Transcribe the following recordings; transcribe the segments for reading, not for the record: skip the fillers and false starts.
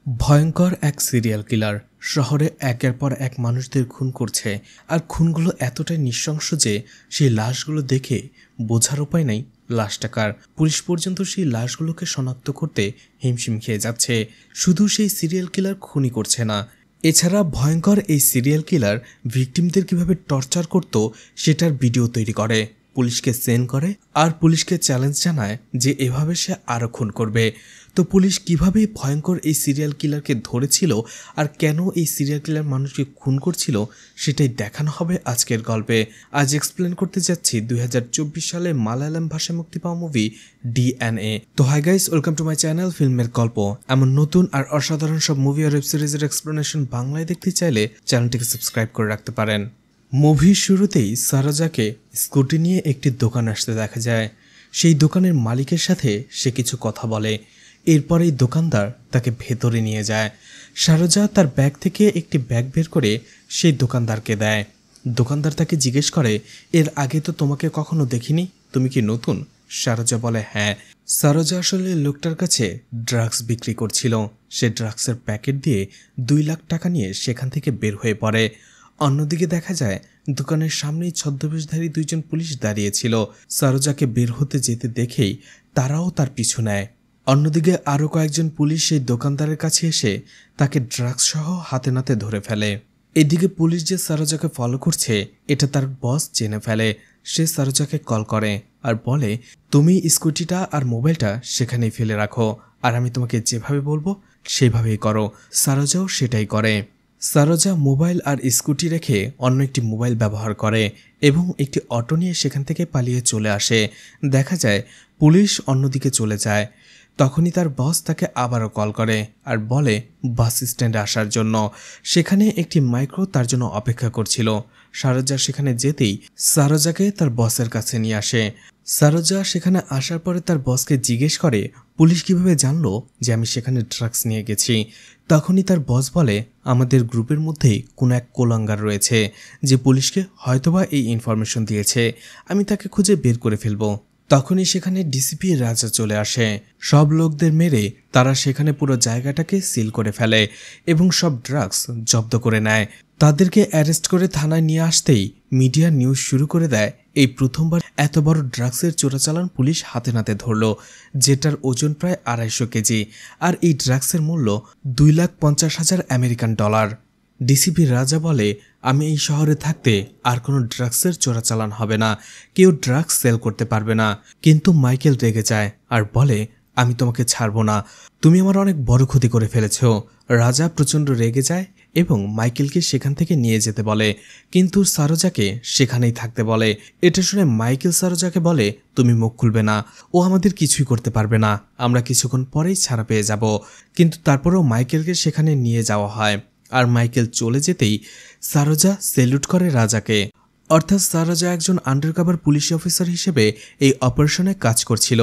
ভয়ঙ্কর এক serial killer শহরে একের পর এক মানুষদের খুন করছে। আর খুনগুলো এতটাই নৃশংস যে সেই লাশগুলো দেখে বোঝার উপায় নাই লাশটা কার। পুলিশ পর্যন্ত সেই লাশগুলোকে শনাক্ত করতে হিমশিম খেয়ে যাচ্ছে। শুধু সেই সিরিয়াল কিলার খুনই করছে না, এছাড়া ভয়ঙ্কর এই সিরিয়াল কিলার ভিকটিমদের কিভাবে টর্চার করত সেটার ভিডিও তৈরি করে, পুলিশকে সেন্ড করে আর পুলিশকে চ্যালেঞ্জ জানায় যে এভাবে সে আরও খুন করবে। তো পুলিশ কিভাবে ভয়ঙ্কর এই সিরিয়াল কিলারকে ধরেছিল আর কেন এই সিরিয়াল কিলার মানুষকে খুন করছিল সেটাই দেখানো হবে আজকের গল্পে। আজ এক্সপ্লেন করতে যাচ্ছি 2024 সালে মালায়ালাম ভাষায় মুক্তি পাওয়া মুভি DNA। তো hi guys, welcome to my channel ফিল্মের গল্প। এমন নতুন আর অসাধারণ সব মুভি আর ওয়েব সিরিজের এক্সপ্লেনেশন বাংলায় দেখতে চাইলে চ্যানেলটিকে সাবস্ক্রাইব করে রাখতে পারেন। মুভির শুরুতেই সারাজাকে স্কুটি নিয়ে একটি দোকান আসতে দেখা যায়। সেই দোকানের মালিকের সাথে সে কিছু কথা বলে, এরপরেই দোকানদার তাকে ভেতরে নিয়ে যায়। সারজা তার ব্যাগ থেকে একটি ব্যাগ বের করে সেই দোকানদারকে দেয়। দোকানদার তাকে জিজ্ঞেস করে, এর আগে তো তোমাকে কখনো দেখিনি, তুমি কি নতুন? সারজা বলে হ্যাঁ। সারজা আসলে লোকটার কাছে ড্রাগস বিক্রি করছিল। সে ড্রাগসের প্যাকেট দিয়ে 2 লাখ টাকা নিয়ে সেখান থেকে বের হয়ে পড়ে। অন্যদিকে দেখা যায় দোকানের সামনেই ছদ্মবেশধারী 2জন পুলিশ দাঁড়িয়েছিল। সারজাকে বের হতে যেতে দেখেই তারাও তার পিছু নেয়। অন্যদিকে আরও কয়েকজন পুলিশ সেই দোকানদারের কাছে এসে তাকে ড্রাগস সহ হাতে নাতে ধরে ফেলে। এদিকে পুলিশ যে সারজাকে ফলো করছে এটা তার বস জেনে ফেলে। সে সারজাকে কল করে আর বলে, তুমি স্কুটিটা আর মোবাইলটা সেখানেই ফেলে রাখো, আর আমি তোমাকে যেভাবে বলবো সেভাবেই করো। সারজাও সেটাই করে। সারজা মোবাইল আর স্কুটি রেখে অন্য একটি মোবাইল ব্যবহার করে এবং একটি অটো নিয়ে সেখান থেকে পালিয়ে চলে আসে। দেখা যায় পুলিশ অন্যদিকে চলে যায়। তখনই তার বস তাকে আবারও কল করে আর বলে বাস স্ট্যান্ডে আসার জন্য। সেখানে একটি মাইক্রো তার জন্য অপেক্ষা করছিল। সারজা সেখানে যেতেই সারজাকে তার বসের কাছে নিয়ে আসে। সারজা সেখানে আসার পরে তার বসকে জিজ্ঞেস করে, পুলিশ কিভাবে জানলো যে আমি সেখানে ড্রাগস নিয়ে গেছি? তখনই তার বস বলে, আমাদের গ্রুপের মধ্যেই কোনো এক কোলাঙ্গার রয়েছে যে পুলিশকে হয়তোবা এই ইনফরমেশন দিয়েছে, আমি তাকে খুঁজে বের করে ফেলবো। তখনই সেখানে ডিসিপি রাজা চলে আসে। সব লোকদের মেরে তারা সেখানে পুরো জায়গাটাকে সিল করে ফেলে এবং সব ড্রাগস জব্দ করে নেয়। তাদেরকে অ্যারেস্ট করে থানায় নিয়ে আসতেই মিডিয়া নিউজ শুরু করে দেয়, এই প্রথমবার এত বড় ড্রাগসের চোরাচালান পুলিশ হাতে নাতে ধরল, যেটার ওজন প্রায় 250 কেজি, আর এই ড্রাগসের মূল্য $2,50,000 আমেরিকান ডলার। ডিসিপি রাজা বলে, আমি এই শহরে থাকতে আর কোনো ড্রাগসের চোরাচালান হবে না, কেউ ড্রাগস সেল করতে পারবে না। কিন্তু মাইকেল রেগে যায় আর বলে, আমি তোমাকে ছাড়বো না, তুমি আমার অনেক বড় ক্ষতি করে ফেলেছ। রাজা প্রচণ্ড রেগে যায় এবং মাইকেলকে সেখান থেকে নিয়ে যেতে বলে, কিন্তু সারজাকে সেখানেই থাকতে বলে। এটা শুনে মাইকেল সারজাকে বলে, তুমি মুখ খুলবে না, ও আমাদের কিছুই করতে পারবে না, আমরা কিছুক্ষণ পরেই ছাড়া পেয়ে যাব। কিন্তু তারপরেও মাইকেলকে সেখানে নিয়ে যাওয়া হয়। আর মাইকেল চলে যেতেই সারজা সেলুট করে রাজাকে। অর্থাৎ সারজা একজন আন্ডারকভার পুলিশ অফিসার হিসেবে এই অপারেশনে কাজ করছিল।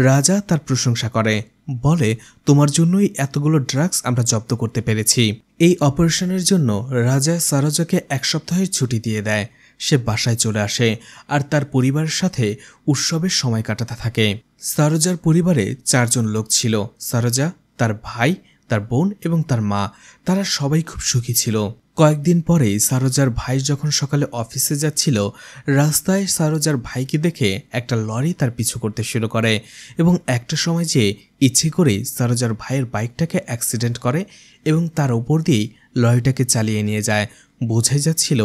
রাজা তার প্রশংসা করে, বলে, তোমার জন্যই এতগুলো ড্রাগস আমরা জব্দ করতে পেরেছি। এই অপারেশনের জন্য রাজা সারজাকে 1 সপ্তাহের ছুটি দিয়ে দেয়। সে বাসায় চলে আসে আর তার পরিবারের সাথে উৎসবের সময় কাটাতে থাকে। সারজার পরিবারে 4 জন লোক ছিল, সারজা, তার ভাই, তার বোন এবং তার মা। তারা সবাই খুব সুখী ছিল। কয়েকদিন পরেই সারজার ভাই যখন সকালে অফিসে যাচ্ছিল, রাস্তায় সারজার ভাইকে দেখে একটা লরি তার পিছু করতে শুরু করে এবং একটা সময় যে ইচ্ছে করেই সারজার ভাইয়ের বাইকটাকে অ্যাক্সিডেন্ট করে এবং তার উপর দিয়েই লরিটাকে চালিয়ে নিয়ে যায়। বোঝাই যাচ্ছিল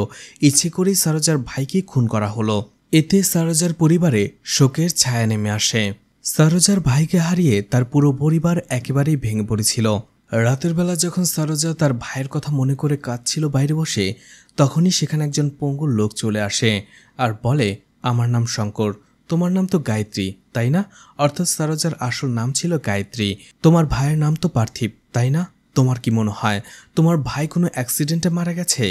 ইচ্ছে করেই সারজার ভাইকে খুন করা হলো। এতে সারজার পরিবারে শোকের ছায়া নেমে আসে। সারজার ভাইকে হারিয়ে তার পুরো পরিবার একেবারেই ভেঙে পড়েছিল। রাতের বেলা যখন সারজা তার ভাইয়ের কথা মনে করে কাঁদছিল বাইরে বসে, তখনই সেখানে একজন পঙ্গু লোক চলে আসে আর বলে, আমার নাম শঙ্কর, তোমার নাম তো গায়ত্রী, তাই না? অর্থাৎ সারজার আসল নাম ছিল গায়ত্রী। তোমার ভাইয়ের নাম তো পার্থিব, তাই না? তোমার কি মনে হয় তোমার ভাই কোনো অ্যাক্সিডেন্টে মারা গেছে?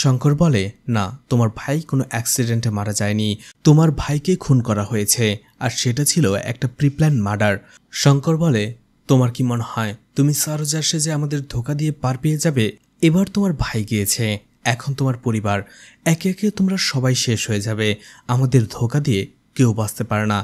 শঙ্কর বলে, না, তোমার ভাই কোনো অ্যাক্সিডেন্টে মারা যায়নি, তোমার ভাইকে খুন করা হয়েছে, আর সেটা ছিল একটা প্রিপ্ল্যান মার্ডার। শঙ্কর বলে, তোমার কি মনে হয় তুমি সারজার সেজে আমাদের ধোকা দিয়ে পার পেয়ে যাবে? এবার তোমার ভাই গিয়েছে, এখন তোমার পরিবার, একে একে তোমরা সবাই শেষ হয়ে যাবে। আমাদের ধোকা দিয়ে কেউ বাঁচতে পারে না।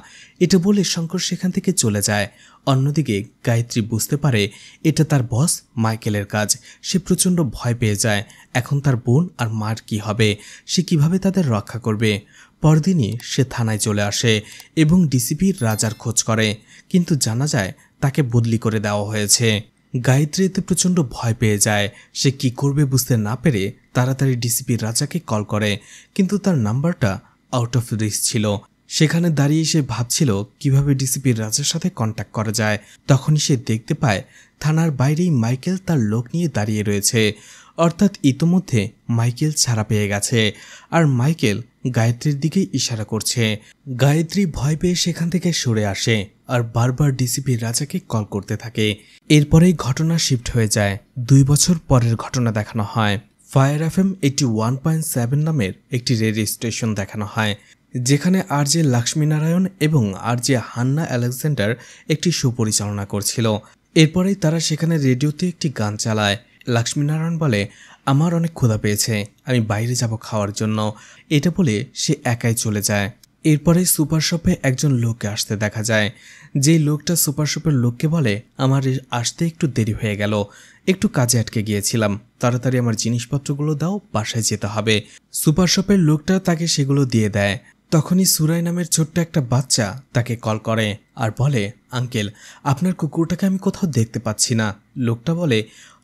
এটা বলে শঙ্কর সেখান থেকে চলে যায়। অন্যদিকে গায়ত্রী বুঝতে পারে এটা তার বস মাইকেলের কাজ। সে প্রচণ্ড ভয় পেয়ে যায়। এখন তার বোন আর মার কি হবে, সে কিভাবে তাদের রক্ষা করবে। পরদিনই সে থানায় চলে আসে এবং ডিসিপির রাজার খোঁজ করে, কিন্তু জানা যায় তাকে বদলি করে দেওয়া হয়েছে। গায়ত্রী এতে প্রচণ্ড ভয় পেয়ে যায়। সে কি করবে বুঝতে না পেরে তাড়াতাড়ি ডিসিপির রাজাকে কল করে, কিন্তু তার নাম্বারটা আউট অফ রিচ ছিল। সেখানে দাঁড়িয়ে সে ভাবছিল কিভাবে ডিসিপির রাজার সাথে কন্ট্যাক্ট করা যায়। তখনই সে দেখতে পায় থানার বাইরেই মাইকেল তার লোক নিয়ে দাঁড়িয়ে রয়েছে। অর্থাৎ ইতোমধ্যে মাইকেল ছাড়া পেয়ে গেছে, আর মাইকেল গায়ত্রীর দিকে ইশারা করছে। গায়ত্রী ভয় পেয়ে সেখান থেকে সরে আসে আর বারবার ডিসিপির রাজাকে কল করতে থাকে। এরপরেই ঘটনা শিফট হয়ে যায়। 2 বছর পরের ঘটনা দেখানো হয়। ফায়ার FM 81.7 নামের একটি রেডিও স্টেশন দেখানো হয়, যেখানে আরজে লক্ষ্মীনারায়ণ এবং আরজে হান্না আলেকজান্ডার একটি শো পরিচালনা করছিল। এরপরেই তারা সেখানে রেডিওতে একটি গান চালায়। লক্ষ্মীনারায়ণ বলে, আমার অনেক ক্ষুধা পেয়েছে, আমি বাইরে যাব খাওয়ার জন্য। এটা বলে সে একাই চলে যায়। এরপরে সুপার শপে একজন লোককে আসতে দেখা যায়। যেই লোকটা সুপার শপের লোককে বলে, আমার আসতে একটু দেরি হয়ে গেল, একটু কাজে আটকে গিয়েছিলাম, তাড়াতাড়ি আমার জিনিসপত্রগুলো দাও, বাসায় যেতে হবে। সুপার শপের লোকটা তাকে সেগুলো দিয়ে দেয়। তখনই সুরাই নামের ছোট্ট একটা বাচ্চা তাকে কল করে আর বলে, আঙ্কেল, আপনার কুকুরটাকে আমি কোথাও দেখতে পাচ্ছি না। লোকটা বলে,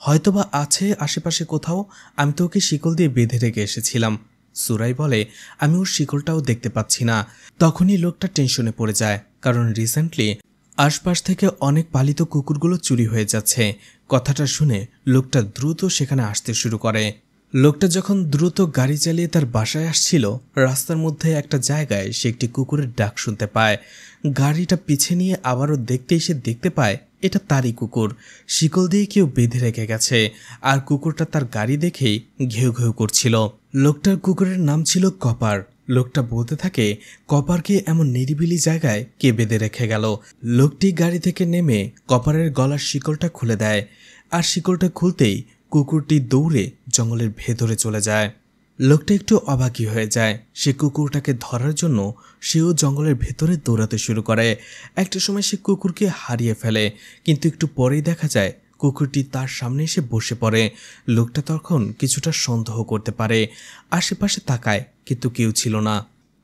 হয়তোবা আছে আশেপাশে কোথাও, আমি তো ওকে শিকল দিয়ে বেঁধে রেখে এসেছিলাম। সুরাই বলে, আমি ওর শিকলটাও দেখতে পাচ্ছি না। তখনই লোকটা টেনশনে পড়ে যায়, কারণ রিসেন্টলি আশপাশ থেকে অনেক পালিত কুকুরগুলো চুরি হয়ে যাচ্ছে। কথাটা শুনে লোকটা দ্রুত সেখানে আসতে শুরু করে। লোকটা যখন দ্রুত গাড়ি চালিয়ে তার বাসায় আসছিল, রাস্তার মধ্যে একটা জায়গায় সে একটি কুকুরের ডাক শুনতে পায়। গাড়িটা পিছে নিয়ে আবারও দেখতেই সে দেখতে পায় এটা তারই কুকুর, শিকল দিয়ে কেউ বেঁধে রেখে গেছে, আর কুকুরটা তার গাড়ি দেখেই ঘেউ ঘেউ করছিল। লোকটার কুকুরের নাম ছিল কপার। লোকটা বলতে থাকে, কপারকে এমন নিরিবিলি জায়গায় কে বেঁধে রেখে গেল। লোকটি গাড়ি থেকে নেমে কপারের গলার শিকলটা খুলে দেয়, আর শিকলটা খুলতেই কুকুরটি দৌড়ে জঙ্গলের ভেতরে চলে যায়। লোকটা একটু অবাকি হয়ে যায়। সে কুকুরটাকে ধরার জন্য সেও জঙ্গলের ভেতরে দৌড়াতে শুরু করে। একটা সময় সে কুকুরকে হারিয়ে ফেলে, কিন্তু একটু পরেই দেখা যায় কুকুরটি তার সামনে এসে বসে পড়ে। লোকটা তখন কিছুটা সন্দেহ করতে পারে, আশেপাশে তাকায়, কিন্তু কেউ ছিল না।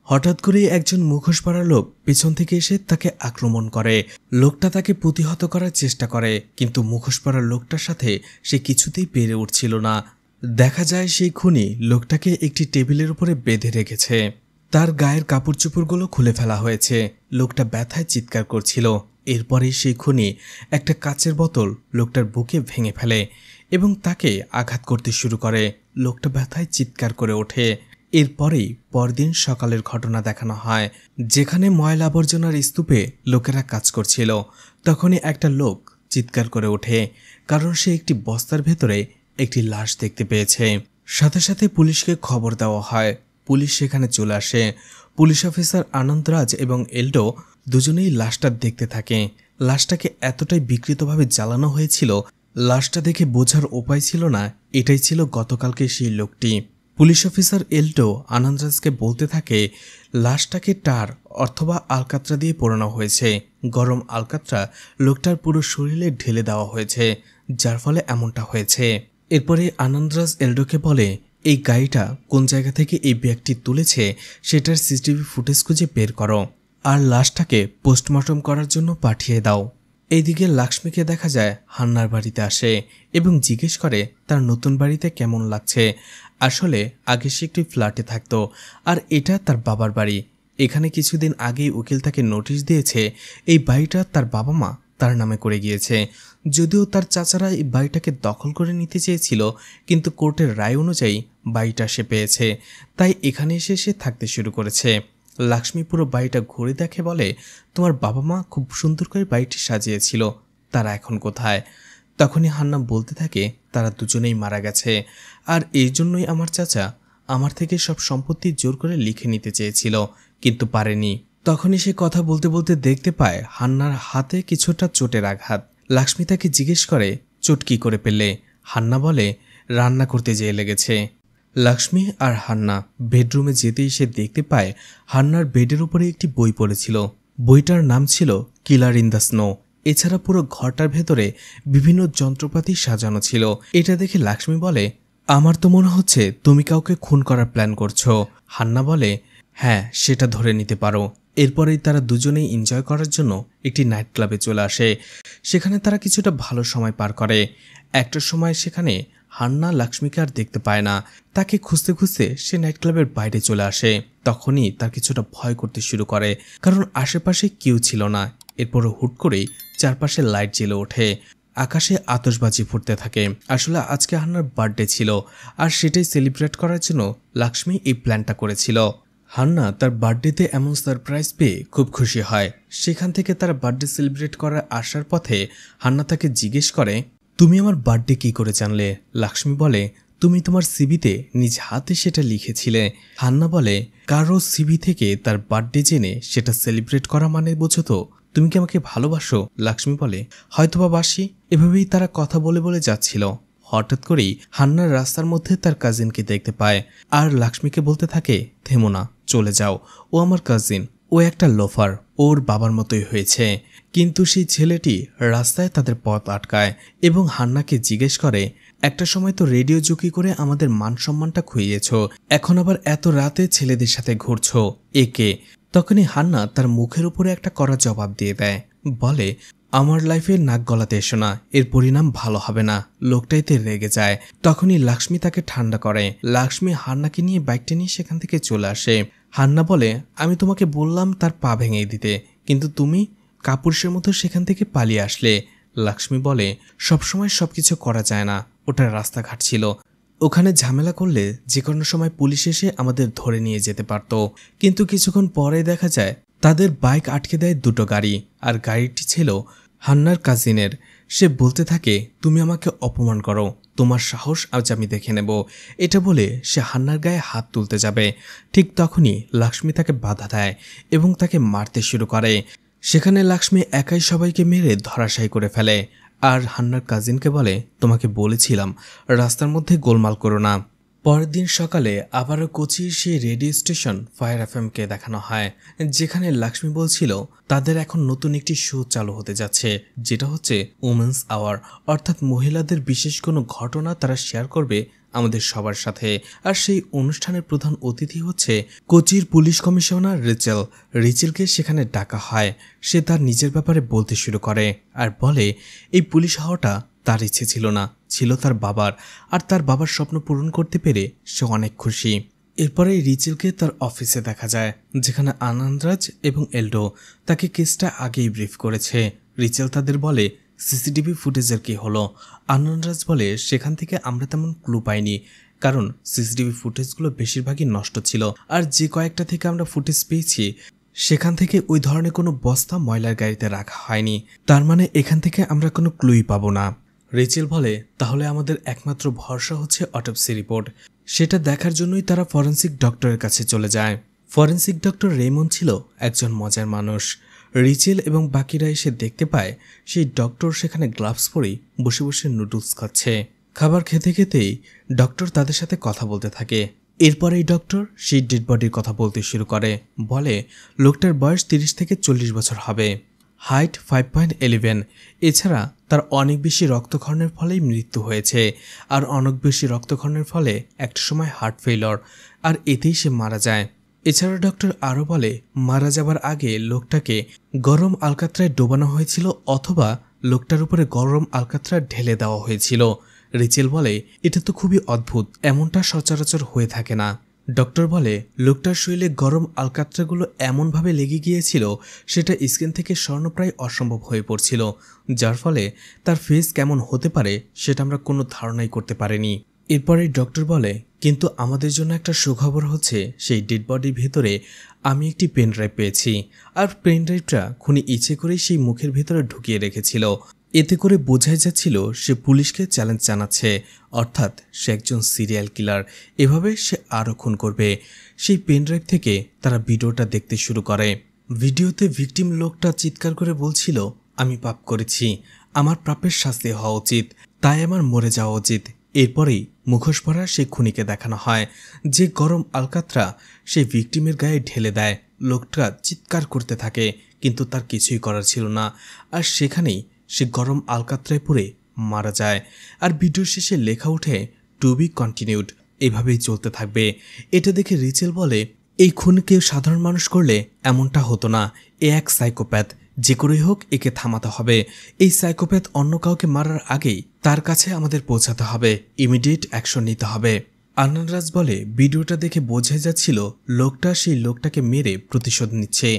হঠাৎ করে একজন মুখোশ পরা লোক পেছন থেকে এসে তাকে আক্রমণ করে। লোকটা তাকে প্রতিহত করার চেষ্টা করে, কিন্তু মুখোশ পরা লোকটার সাথে সে কিছুতেই পেরে উঠছিল না। দেখা যায় সেই খুনি লোকটাকে একটি টেবিলের উপরে বেঁধে রেখেছে। তার গায়ের কাপড় চোপড়গুলো খুলে ফেলা হয়েছে। লোকটা ব্যথায় চিৎকার করছিল। এরপরেই সেই খুনি একটা কাচের বোতল লোকটার বুকে ভেঙে ফেলে এবং তাকে আঘাত করতে শুরু করে। লোকটা ব্যথায় চিৎকার করে ওঠে। এরপরেই পরদিন সকালের ঘটনা দেখানো হয়, যেখানে ময়লা আবর্জনার স্তূপে লোকেরা কাজ করছিল। তখনই একটা লোক চিৎকার করে ওঠে, কারণ সে একটি বস্তার ভেতরে একটি লাশ দেখতে পেয়েছে। সাথে সাথে পুলিশকে খবর দেওয়া হয়। পুলিশ সেখানে চলে আসে। পুলিশ অফিসার আনন্দরাজ এবং এলডো দুজনেই লাশটা দেখতে থাকে। লাশটাকে এতটাই বিকৃতভাবে জ্বালানো হয়েছিল, লাশটা দেখে বোঝার উপায় ছিল না এটাই ছিল গতকালকে সেই লোকটি। পুলিশ অফিসার এলডো আনন্দরাজকে বলতে থাকে, লাশটাকে টার অথবা আলকাতরা দিয়ে পোড়ানো হয়েছে। গরম আলকাতরা লোকটার পুরো শরীরে ঢেলে দেওয়া হয়েছে, যার ফলে এমনটা হয়েছে। এরপরে আনন্দরাজ এলডোকে বলে, এই গাড়িটা কোন জায়গা থেকে এই ব্যাগটি তুলেছে সেটার সিসিটিভি ফুটেজ খুঁজে বের করো, আর লাশটাকে পোস্টমর্টম করার জন্য পাঠিয়ে দাও। এইদিকে লক্ষ্মীকে দেখা যায় হান্নার বাড়িতে আসে এবং জিজ্ঞেস করে তার নতুন বাড়িতে কেমন লাগছে। আসলে আগে সে একটি ফ্ল্যাটে থাকতো, আর এটা তার বাবার বাড়ি। এখানে কিছুদিন আগেই উকিল তাকে নোটিশ দিয়েছে এই বাড়িটা তার বাবা মা তার নামে করে গিয়েছে। যদিও তার চাচারা এই বাড়িটাকে দখল করে নিতে চেয়েছিল, কিন্তু কোর্টের রায় অনুযায়ী বাড়িটা সে পেয়েছে, তাই এখানে এসে সে থাকতে শুরু করেছে। লক্ষ্মী পুরো বাড়িটা ঘুরে দেখে বলে, তোমার বাবা মা খুব সুন্দর করে বাড়িটি সাজিয়েছিল, তারা এখন কোথায়? তখনই হান্না বলতে থাকে, তারা দুজনেই মারা গেছে, আর এই জন্যই আমার চাচা আমার থেকে সব সম্পত্তি জোর করে লিখে নিতে চেয়েছিল, কিন্তু পারেনি। তখনই সে কথা বলতে বলতে দেখতে পায় হান্নার হাতে কিছুটা চোটের আঘাত। লক্ষ্মী তাকে জিজ্ঞেস করে, চোট কি করে পেলে? হান্না বলে, রান্না করতে যেয়ে লেগেছে। লাক্ষ্মী আর হান্না বেডরুমে যেতেই সে দেখতে পায় হান্নার বেডের উপরে একটি বই পড়েছিল। বইটার নাম ছিল কিলার ইন দ্য স্নো। এছাড়া পুরো ঘরটার ভেতরে বিভিন্ন যন্ত্রপাতি সাজানো ছিল। এটা দেখে লাক্ষ্মী বলে, আমার তো মনে হচ্ছে তুমি কাউকে খুন করার প্ল্যান করছো। হান্না বলে, হ্যাঁ, সেটা ধরে নিতে পারো। এরপরেই তারা দুজনেই এনজয় করার জন্য একটি নাইট ক্লাবে চলে আসে। সেখানে তারা কিছুটা ভালো সময় পার করে। একটার সময় সেখানে হান্না লাক্ষ্মীকে আর দেখতে পায় না। তাকে খুঁজতে খুঁজতে সে নাইট ক্লাবের বাইরে চলে আসে। তখনই তার কিছুটা ভয় করতে শুরু করে, কারণ আশেপাশে কেউ ছিল না। এরপরে হুট করেই চারপাশে লাইট জ্বেলে ওঠে, আকাশে আতশবাজি ফুটতে থাকে। আসলে আজকে হান্নার বার্থডে ছিল, আর সেটাই সেলিব্রেট করার জন্য লাক্ষ্মী এই প্ল্যানটা করেছিল। হান্না তার বার্থডেতে এমন সারপ্রাইজ পেয়ে খুব খুশি হয়। সেখান থেকে তার বার্থডে সেলিব্রেট করার আসার পথে হান্না তাকে জিজ্ঞেস করে, তুমি আমার বার্থডে কি করে জানলে? লাক্ষ্মী বলে, তুমি তোমার সিভিতে নিজ হাতে সেটা লিখেছিলে। হান্না বলে, কারো সিভি থেকে তার বার্থডে জেনে সেটা সেলিব্রেট করা মানে বোঝো তো? তুমি কি আমাকে ভালোবাসো? লাক্ষ্মী বলে, হয়তোবা বাসি। এভাবেই তারা কথা বলে বলে যাচ্ছিল। হঠাৎ করেই হান্নার রাস্তার মধ্যে তার কাজিনকে দেখতে পায়, আর লাক্ষ্মীকে বলতে থাকে, থেমো না, চলে যাও। ও আমার কাজিন, ও একটা লোফার, ওর বাবার মতোই হয়েছে। কিন্তু সেই ছেলেটি রাস্তায় তাদের পথ আটকায় এবং হান্নাকে জিজ্ঞেস করে, একটা সময় তো রেডিও জুকি করে আমাদের মান সম্মানটা খুইয়েছ, এখন আবার এত রাতে ছেলেদের সাথে ঘুরছো, একে? তখনই হান্না তার মুখের উপরে একটা কড়া জবাব দিয়ে দেয়, বলে, আমার লাইফে নাক গলাতে এসো না, এর পরিণাম ভালো হবে না। লোকটাইতে রেগে যায়। তখনই লাক্ষ্মী তাকে ঠান্ডা করে। লাক্ষ্মী হান্নাকে নিয়ে বাইকটা নিয়ে সেখান থেকে চলে আসে। হান্না বলে, আমি তোমাকে বললাম তার পা ভেঙে দিতে, কিন্তু তুমি কাপুরুষের মতো সেখান থেকে পালিয়ে আসলে। লাক্ষ্মী বলে, সবসময় সবকিছু করা যায় না, ওটা রাস্তাঘাট ছিল, ওখানে ঝামেলা করলে যে কোনো সময় পুলিশ এসে আমাদের ধরে নিয়ে যেতে পারত। কিন্তু কিছুক্ষণ পরে দেখা যায় তাদের বাইক আটকে দেয় দুটো গাড়ি, আর গাড়িটি ছিল হান্নার কাজিনের। সে বলতে থাকে, তুমি আমাকে অপমান করো, তোমার সাহস আজ আমি দেখে নেব। এটা বলে সে হান্নার গায়ে হাত তুলতে যাবে। ঠিক তখনই লাক্ষ্মী তাকে বাধা দেয় এবং তাকে মারতে শুরু করে। সেখানে লাক্ষ্মী একাই সবাইকে মেরে ধরাশায়ী করে ফেলে, আর হান্নার কাজিনকে বলে, তোমাকে বলেছিলাম রাস্তার মধ্যে গোলমাল করো না। পরের দিন সকালে আবারও কোচির সেই রেডিও স্টেশন ফায়ার এফএমকে দেখানো হয়, যেখানে লাক্ষ্মী বলছিল তাদের এখন নতুন একটি শো চালু হতে যাচ্ছে, যেটা হচ্ছে উমেন্স আওয়ার, অর্থাৎ মহিলাদের বিশেষ কোনো ঘটনা তারা শেয়ার করবে আমাদের সবার সাথে। আর সেই অনুষ্ঠানের প্রধান অতিথি হচ্ছে কোচির পুলিশ কমিশনার রিচেল। রিচেলকে সেখানে ডাকা হয়। সে তার নিজের ব্যাপারে বলতে শুরু করে আর বলে, এই পুলিশ হওয়াটা তার ইচ্ছে ছিল না, ছিল তার বাবার, আর তার বাবার স্বপ্ন পূরণ করতে পেরে সে অনেক খুশি। এরপরে রিচেলকে তার অফিসে দেখা যায়, যেখানে আনন্দরাজ এবং এলডো তাকে কেসটা আগেই ব্রিফ করেছে। রিচেল তাদের বলে, সিসিটিভি ফুটেজের কি হলো? আনন্দরাজ বলে, সেখান থেকে আমরা তেমন ক্লু পাইনি, কারণ সিসিটিভি ফুটেজগুলো বেশিরভাগই নষ্ট ছিল, আর যে কয়েকটা থেকে আমরা ফুটেজ পেয়েছি সেখান থেকে ওই ধরনের কোনো বস্তা ময়লার গাড়িতে রাখা হয়নি। তার মানে এখান থেকে আমরা কোনো ক্লুই পাবো না। রিচেল বলে, তাহলে আমাদের একমাত্র ভরসা হচ্ছে অটোপসি রিপোর্ট। সেটা দেখার জন্যই তারা ফরেন্সিক ডক্টরের কাছে চলে যায়। ফরেন্সিক ডক্টর রেমন ছিল একজন মজার মানুষ। রিচেল এবং বাকিরা এসে দেখতে পায় সেই ডক্টর সেখানে গ্লাভস পরেই বসে বসে নুডলস খাচ্ছে। খাবার খেতে খেতেই ডক্টর তাদের সাথে কথা বলতে থাকে। এরপরেই ডক্টর সেই ডেড বডির কথা বলতে শুরু করে। বলে, লোকটার বয়স 30 থেকে 40 বছর হবে, হাইট 5.11। এছাড়া তার অনেক বেশি রক্তক্ষরণের ফলেই মৃত্যু হয়েছে, আর অনেক বেশি রক্তক্ষরণের ফলে একটা সময় হার্ট ফেইলর, আর এতেই সে মারা যায়। এছাড়া ডক্টর আরও বলে, মারা যাবার আগে লোকটাকে গরম আলকাত্রায় ডোবানো হয়েছিল, অথবা লোকটার উপরে গরম আলকাত্রা ঢেলে দেওয়া হয়েছিল। রিচেল বলে, এটা তো খুবই অদ্ভুত, এমনটা সচরাচর হয়ে থাকে না। ডক্টর বলে, লোকটার শরীরে গরম আলকাত্রাগুলো এমনভাবে লেগে গিয়েছিল সেটা স্কিন থেকে সরানো প্রায় অসম্ভব হয়ে পড়ছিল, যার ফলে তার ফেস কেমন হতে পারে সেটা আমরা কোনো ধারণাই করতে পারিনি। এরপরে ডক্টর বলে, কিন্তু আমাদের জন্য একটা সুখবর হচ্ছে সেই ডেড বডির ভেতরে আমি একটি পেন ড্রাইভ পেয়েছি, আর পেন ড্রাইভটা খুনি ইচ্ছে করেই সেই মুখের ভেতরে ঢুকিয়ে রেখেছিল। এতে করে বোঝাই যাচ্ছিল সে পুলিশকে চ্যালেঞ্জ জানাচ্ছে, অর্থাৎ সে একজন সিরিয়াল কিলার। এভাবে সে আরও খুন করবে। সেই পেন ড্রাইভ থেকে তারা ভিডিওটা দেখতে শুরু করে। ভিডিওতে ভিকটিম লোকটা চিৎকার করে বলছিল, আমি পাপ করেছি, আমার পাপের শাস্তি হওয়া উচিত, তাই আমার মরে যাওয়া উচিত। এরপরেই মুখোশ পরা সেই খুনিকে দেখানো হয়, যে গরম আলকাতরা সেই ভিকটিমের গায়ে ঢেলে দেয়। লোকটা চিৎকার করতে থাকে, কিন্তু তার কিছুই করার ছিল না, আর সেখানেই সে গরম আলকাতরায় পড়ে মারা যায়। আর ভিডিও শেষে লেখা ওঠে, টু বি কন্টিনিউড। এভাবেই চলতে থাকবে। এটা দেখে রিচেল বলে, এই খুন কেউ সাধারণ মানুষ করলে এমনটা হতো না। এ এক সাইকোপ্যাথ, যে করেই হোক একে থামাতে হবে। এই সাইকোপ্যাথ অন্য কাউকে মারার আগেই তার কাছে আমাদের পৌঁছাতে হবে, ইমিডিয়েট অ্যাকশন নিতে হবে। আনন্দরাজ বলে, ভিডিওটা দেখে বোঝা যাচ্ছিল লোকটা সেই লোকটাকে মেরে প্রতিশোধ নিচ্ছে।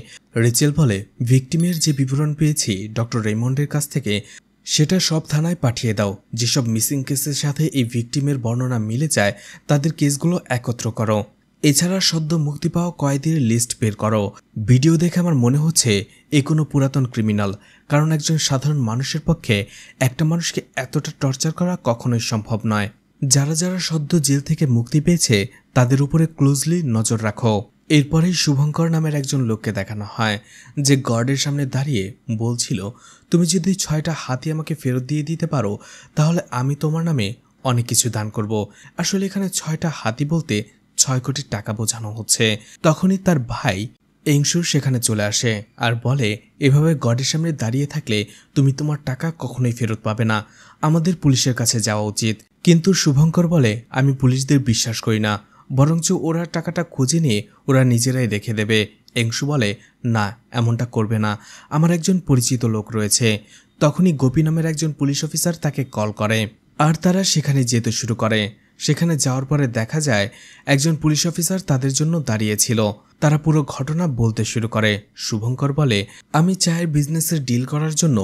রিচেল বলে, ভিকটিমের যে বিবরণ পেয়েছি ডক্টর রেমন্ডের কাছ থেকে, সেটা সব থানায় পাঠিয়ে দাও। যেসব মিসিং কেসের সাথে এই ভিকটিমের বর্ণনা মিলে যায় তাদের কেসগুলো একত্র করো। এছাড়া সদ্য মুক্তি পাওয়া কয়েদির লিস্ট বের করো। ভিডিও দেখে আমার মনে হচ্ছে এ কোনো পুরাতন ক্রিমিনাল, কারণ একজন সাধারণ মানুষের পক্ষে একটা মানুষকে এতটা টর্চার করা কখনোই সম্ভব নয়। যারা যারা সদ্য জেল থেকে মুক্তি পেয়েছে তাদের উপরে ক্লোজলি নজর রাখো। এরপরেই শুভঙ্কর নামের একজন লোককে দেখানো হয়, যে গার্ডের সামনে দাঁড়িয়ে বলছিল, তুমি যদি 6টা হাতি আমাকে ফেরত দিয়ে দিতে পারো তাহলে আমি তোমার নামে অনেক কিছু দান করব। আসলে এখানে 6টা হাতি বলতে 6 কোটি টাকা বোঝানো হচ্ছে। তখনই তার ভাই এংশু সেখানে চলে আসে আর বলে, এভাবে গডের সামনে দাঁড়িয়ে থাকলে তুমি তোমার টাকা কখনোই ফেরত পাবে না, আমাদের পুলিশের কাছে যাওয়া উচিত। কিন্তু শুভঙ্কর বলে, আমি পুলিশদের বিশ্বাস করি না, বরঞ্চ ওরা টাকাটা খুঁজে নিয়ে ওরা নিজেরাই রেখে দেবে। এংশু বলে, না, এমনটা করবে না, আমার একজন পরিচিত লোক রয়েছে। তখনই গোপী নামের একজন পুলিশ অফিসার তাকে কল করে, আর তারা সেখানে যেতে শুরু করে। সেখানে যাওয়ার পরে দেখা যায় একজন পুলিশ অফিসার তাদের জন্য দাঁড়িয়েছিল। তারা পুরো ঘটনা বলতে শুরু করে। শুভঙ্কর বলে, আমি চায়ের বিজনেসের ডিল করার জন্য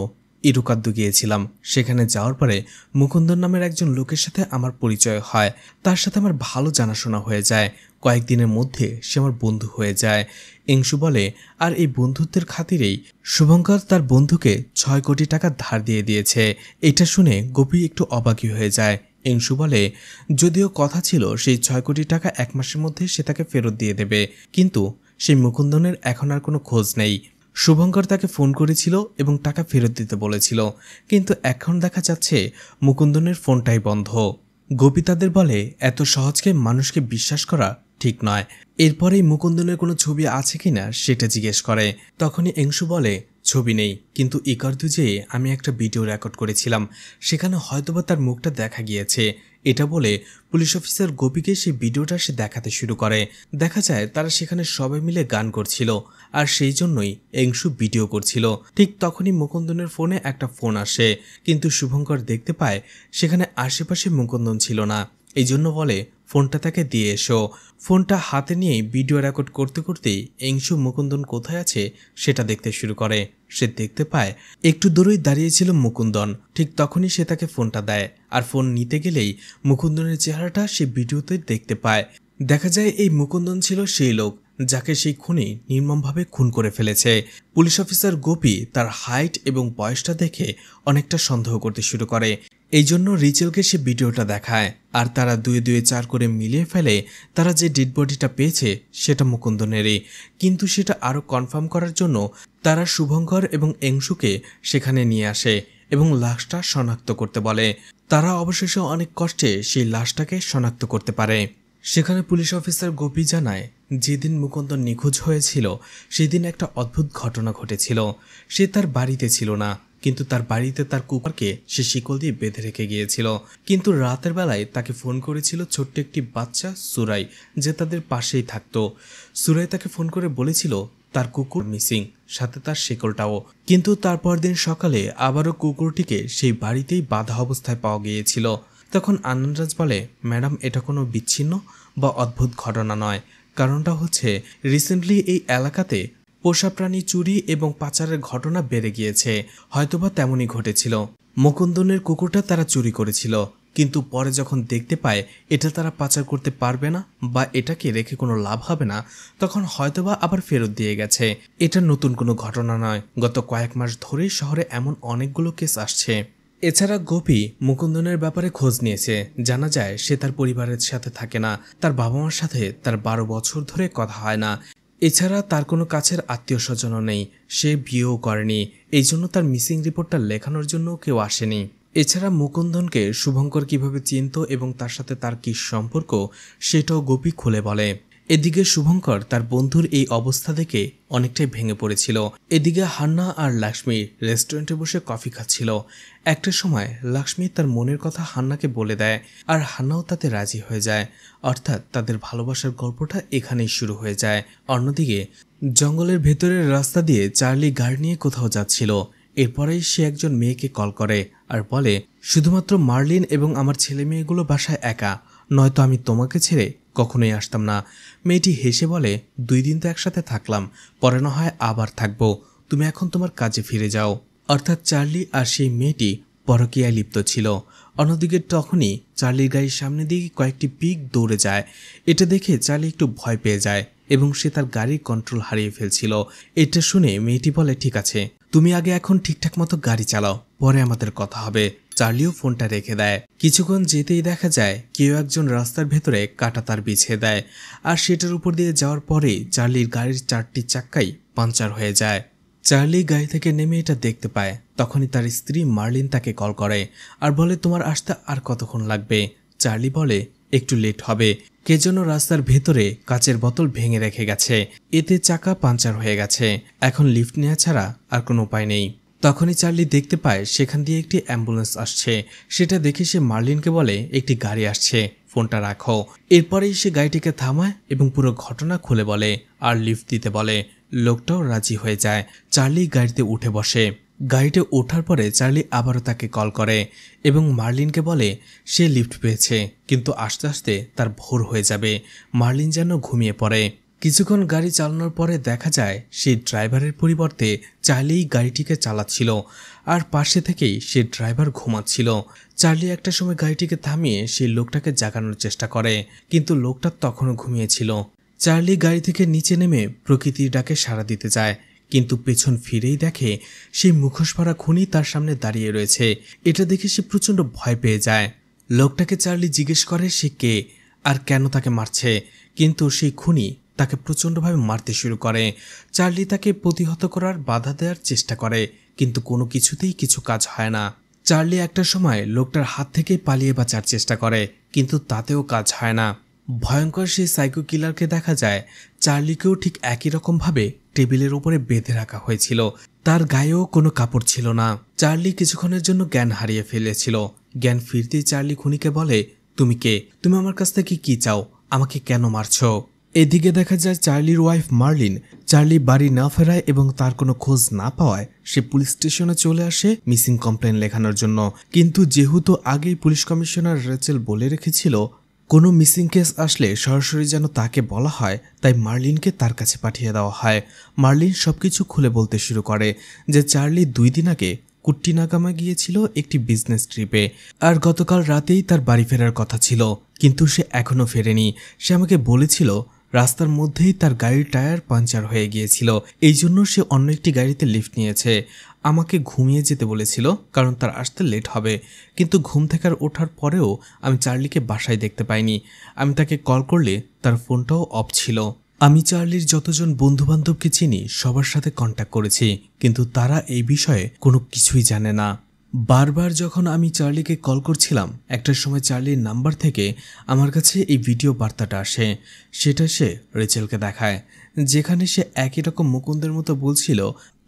ইরুকাদ্দু গিয়েছিলাম। সেখানে যাওয়ার পরে মুকুন্দন নামের একজন লোকের সাথে আমার পরিচয় হয়। তার সাথে আমার ভালো জানাশোনা হয়ে যায়। কয়েকদিনের মধ্যে সে আমার বন্ধু হয়ে যায়। এংশু বলে, আর এই বন্ধুত্বের খাতিরেই শুভঙ্কর তার বন্ধুকে 6 কোটি টাকা ধার দিয়ে দিয়েছে। এটা শুনে গোপী একটু অবাকই হয়ে যায়। এংশু বলে, যদিও কথা ছিল সেই 6 কোটি টাকা 1 মাসের মধ্যে সে তাকে ফেরত দিয়ে দেবে, কিন্তু সেই মুকুন্দনের এখন আর কোনো খোঁজ নেই। শুভঙ্কর তাকে ফোন করেছিল এবং টাকা ফেরত দিতে বলেছিল, কিন্তু এখন দেখা যাচ্ছে মুকুন্দনের ফোনটাই বন্ধ। গোপী তাদের বলে, এত সহজকে মানুষকে বিশ্বাস করা ঠিক নয়। এরপরেই মুকুন্দনের কোনো ছবি আছে কিনা সেটা জিজ্ঞেস করে। তখনই এংশু বলে, ছবি নেই, কিন্তু ইকার্দু যেয়ে আমি একটা ভিডিও রেকর্ড করেছিলাম, সেখানে হয়তোবা তার মুখটা দেখা গিয়েছে। এটা বলে পুলিশ অফিসার গোপীকে সেই ভিডিওটা সে দেখাতে শুরু করে। দেখা যায় তারা সেখানে সবাই মিলে গান করছিল, আর সেই জন্যই এংশু ভিডিও করছিল। ঠিক তখনই মুকুন্দনের ফোনে একটা ফোন আসে, কিন্তু শুভঙ্কর দেখতে পায় সেখানে আশেপাশে মুকুন্দন ছিল না। এই জন্য বলে, ফোনটা তাকে দিয়ে এসো। ফোনটা হাতে নিয়ে ভিডিও রেকর্ড করতে করতেই এংশু মুকুন্দন কোথায় আছে সেটা দেখতে শুরু করে। সে দেখতে পায় একটু দূরেই দাঁড়িয়েছিল মুকুন্দন। ঠিক তখনই সে তাকে ফোনটা দেয়, আর ফোন নিতে গেলেই মুকুন্দনের চেহারাটা সে ভিডিওতে দেখতে পায়। দেখা যায় এই মুকুন্দন ছিল সেই লোক যাকে সেই খুনি নির্মমভাবে খুন করে ফেলেছে। পুলিশ অফিসার গোপী তার হাইট এবং বয়সটা দেখে অনেকটা সন্দেহ করতে শুরু করে। এই জন্য রিচেলকে সে ভিডিওটা দেখায়, আর তারা 2-2-4 করে মিলিয়ে ফেলে তারা যে ডেড বডিটা পেয়েছে সেটা মুকুন্দনেরই। কিন্তু সেটা আরও কনফার্ম করার জন্য তারা শুভঙ্কর এবং এংশুকে সেখানে নিয়ে আসে এবং লাশটা শনাক্ত করতে বলে। তারা অবশেষে অনেক কষ্টে সেই লাশটাকে শনাক্ত করতে পারে। সেখানে পুলিশ অফিসার গোপী জানায়, যেদিন মুকুন্দন নিখোঁজ হয়েছিল সেদিন একটা অদ্ভুত ঘটনা ঘটেছিল। সে তার বাড়িতে ছিল না, কিন্তু তার বাড়িতে তার কুকুরকে সে শিকল দিয়ে বেঁধে রেখে গিয়েছিল। কিন্তু রাতের বেলায় তাকে ফোন করেছিল ছোট্ট একটি বাচ্চা সুরাই, যে তাদের পাশেই থাকতো। সুরাই তাকে ফোন করে বলেছিল তার কুকুর মিসিং, সাথে তার শিকলটাও। কিন্তু তারপর দিন সকালে আবারও কুকুরটিকে সেই বাড়িতেই বাঁধা অবস্থায় পাওয়া গিয়েছিল। তখন আনন্দরাজ বলে, ম্যাডাম, এটা কোনো বিচ্ছিন্ন বা অদ্ভুত ঘটনা নয়। কারণটা হচ্ছে রিসেন্টলি এই এলাকাতে পোষা প্রাণী চুরি এবং পাচারের ঘটনা বেড়ে গিয়েছে। হয়তোবা তেমনই ঘটেছিল। মুকুন্দনের কুকুরটা তারা চুরি করেছিল, কিন্তু পরে যখন দেখতে পায় এটা তারা পাচার করতে পারবে না বা এটাকে রেখে কোনো লাভ হবে না, তখন হয়তোবা আবার ফেরত দিয়ে গেছে। এটা নতুন কোনো ঘটনা নয়। গত কয়েক মাস ধরেই শহরে এমন অনেকগুলো কেস আসছে। এছাড়া গোপী মুকুন্দনের ব্যাপারে খোঁজ নিয়েছে। জানা যায় সে তার পরিবারের সাথে থাকে না, তার বাবা মার সাথে তার 12 বছর ধরে কথা হয় না। এছাড়া তার কোনো কাছের আত্মীয় স্বজনও নেই, সে বিয়েও করেনি। এই জন্য তার মিসিং রিপোর্টটা লেখানোর জন্য কেউ আসেনি। এছাড়া মুকুন্দনকে শুভঙ্কর কিভাবে চিনত এবং তার সাথে তার কী সম্পর্ক সেটাও গোপী খুলে বলে। এদিকে শুভঙ্কর তার বন্ধুর এই অবস্থা দেখে অনেকটাই ভেঙে পড়েছিল। এদিকে হান্না আর লক্ষ্মী রেস্টুরেন্টে বসে কফি খাচ্ছিল। একটা সময় লক্ষ্মী তার মনের কথা হান্নাকে বলে দেয় আর হান্নাও তাতে রাজি হয়ে যায়। অর্থাৎ তাদের ভালোবাসার গল্পটা এখানেই শুরু হয়ে যায়। অন্যদিকে জঙ্গলের ভেতরের রাস্তা দিয়ে চার্লি গাড়ি নিয়ে কোথাও যাচ্ছিল। এরপরেই সে একজন মেয়েকে কল করে আর বলে, শুধুমাত্র মার্লিন এবং আমার ছেলে মেয়েগুলো বাসায় একা, নয়তো আমি তোমাকে ছেড়ে কখনোই আসতাম না। মেয়েটি হেসে বলে, 2 দিন তো একসাথে থাকলাম, পরে না হয় আবার থাকবো, তুমি এখন তোমার কাজে ফিরে যাও। অর্থাৎ চার্লি আর সেই মেয়েটি পরকীয়ায় লিপ্ত ছিল। অন্যদিকে তখনই চার্লির গাড়ির সামনে দিয়ে কয়েকটি পিগ দৌড়ে যায়। এটা দেখে চার্লি একটু ভয় পেয়ে যায় এবং সে তার গাড়ির কন্ট্রোল হারিয়ে ফেলছিল। এটা শুনে মেয়েটি বলে, ঠিক আছে, তুমি আগে এখন ঠিকঠাক মতো গাড়ি চালাও, পরে আমাদের কথা হবে। চার্লিও ফোনটা রেখে দেয়। কিছুক্ষণ যেতেই দেখা যায় কেউ একজন রাস্তার ভেতরে কাঁটাতার বিছিয়ে দেয় আর সেটার উপর দিয়ে যাওয়ার পরেই চার্লির গাড়ির 4টি চাক্কাই পাঞ্চার হয়ে যায়। চার্লি গাড়ি থেকে নেমে এটা দেখতে পায়। তখনই তার স্ত্রী মার্লিন তাকে কল করে আর বলে, তোমার আসতে আর কতক্ষণ লাগবে? চার্লি বলে, একটু লেট হবে, কে যেন রাস্তার ভেতরে কাচের বোতল ভেঙে রেখে গেছে, এতে চাকা পাঞ্চার হয়ে গেছে, এখন লিফট নেওয়া ছাড়া আর কোনো উপায় নেই। তখনই চার্লি দেখতে পায় সেখান দিয়ে একটি অ্যাম্বুলেন্স আসছে। সেটা দেখে সে মার্লিনকে বলে, একটি গাড়ি আসছে, ফোনটা রাখো। এরপরেই সে গাড়িটিকে থামায় এবং পুরো ঘটনা খুলে বলে আর লিফট দিতে বলে। লোকটাও রাজি হয়ে যায়। চার্লি গাড়িতে উঠে বসে। গাড়িতে ওঠার পরে চার্লি আবারও তাকে কল করে এবং মার্লিনকে বলে সে লিফট পেয়েছে, কিন্তু আস্তে আস্তে তার ভোর হয়ে যাবে। মার্লিন যেন ঘুমিয়ে পড়ে। কিছুক্ষণ গাড়ি চালানোর পরে দেখা যায় সেই ড্রাইভারের পরিবর্তে চার্লি গাড়িটিকে চালাচ্ছিল আর পাশে থেকেই সে ড্রাইভার ঘুমাচ্ছিল। চার্লি একটা সময় গাড়িটিকে থামিয়ে সেই লোকটাকে জাগানোর চেষ্টা করে, কিন্তু লোকটা তখনও ঘুমিয়েছিল। চার্লি গাড়ি থেকে নিচে নেমে প্রকৃতির ডাকে সাড়া দিতে যায়, কিন্তু পেছন ফিরেই দেখে সেই মুখোশ পরা খুনি তার সামনে দাঁড়িয়ে রয়েছে। এটা দেখে সে প্রচণ্ড ভয় পেয়ে যায়। লোকটাকে চার্লি জিজ্ঞেস করে সে কে আর কেন তাকে মারছে, কিন্তু সেই খুনি তাকে প্রচণ্ডভাবে মারতে শুরু করে। চার্লি তাকে প্রতিহত করার বাধা দেওয়ার চেষ্টা করে, কিন্তু কোনো কিছুতেই কিছু কাজ হয় না। চার্লি একটা সময় লোকটার হাত থেকে পালিয়ে বাঁচার চেষ্টা করে, কিন্তু তাতেও কাজ হয় না। ভয়ঙ্কর সেই সাইকো কিলারকে দেখা যায় চার্লিকেও ঠিক একই রকমভাবে টেবিলের উপরে বেঁধে রাখা হয়েছিল। তার গায়েও কোনো কাপড় ছিল না। চার্লি কিছুক্ষণের জন্য জ্ঞান হারিয়ে ফেলেছিল। জ্ঞান ফিরতেই চার্লি খুনিকে বলে, তুমি কে? তুমি আমার কাছ থেকে কি চাও? আমাকে কেন মারছো? এদিকে দেখা যায় চার্লির ওয়াইফ মার্লিন চার্লি বাড়ি না ফেরায় এবং তার কোনো খোঁজ না পাওয়ায় সে পুলিশ স্টেশনে চলে আসে মিসিং কমপ্লেন লেখানোর জন্য। কিন্তু যেহেতু আগেই পুলিশ কমিশনার রেচেল বলে রেখেছিল কোনো মিসিং কেস আসলে সরাসরি যেন তাকে বলা হয়, তাই মার্লিনকে তার কাছে পাঠিয়ে দেওয়া হয়। মার্লিন সবকিছু খুলে বলতে শুরু করে যে চার্লি 2 দিন আগে কুট্টিনাগামা গিয়েছিল একটি বিজনেস ট্রিপে, আর গতকাল রাতেই তার বাড়ি ফেরার কথা ছিল, কিন্তু সে এখনও ফেরেনি। সে আমাকে বলেছিল রাস্তার মধ্যেই তার গাড়ির টায়ার পাঞ্চার হয়ে গিয়েছিল, এই জন্য সে অন্য একটি গাড়িতে লিফট নিয়েছে। আমাকে ঘুমিয়ে যেতে বলেছিল কারণ তার আসতে লেট হবে, কিন্তু ঘুম থেকে ওঠার পরেও আমি চার্লিকে বাসায় দেখতে পাইনি। আমি তাকে কল করলে তার ফোনটাও অফ ছিল। আমি চার্লির যতজন বন্ধুবান্ধবকে চিনি সবার সাথে কন্ট্যাক্ট করেছি, কিন্তু তারা এই বিষয়ে কোনো কিছুই জানে না। বারবার যখন আমি চার্লিকে কল করছিলাম, একটা সময় চার্লির নাম্বার থেকে আমার কাছে এই ভিডিও বার্তাটা আসে। সেটা সে রেচেলকে দেখায়, যেখানে সে একই রকম মুকুন্দের মতো বলছিল,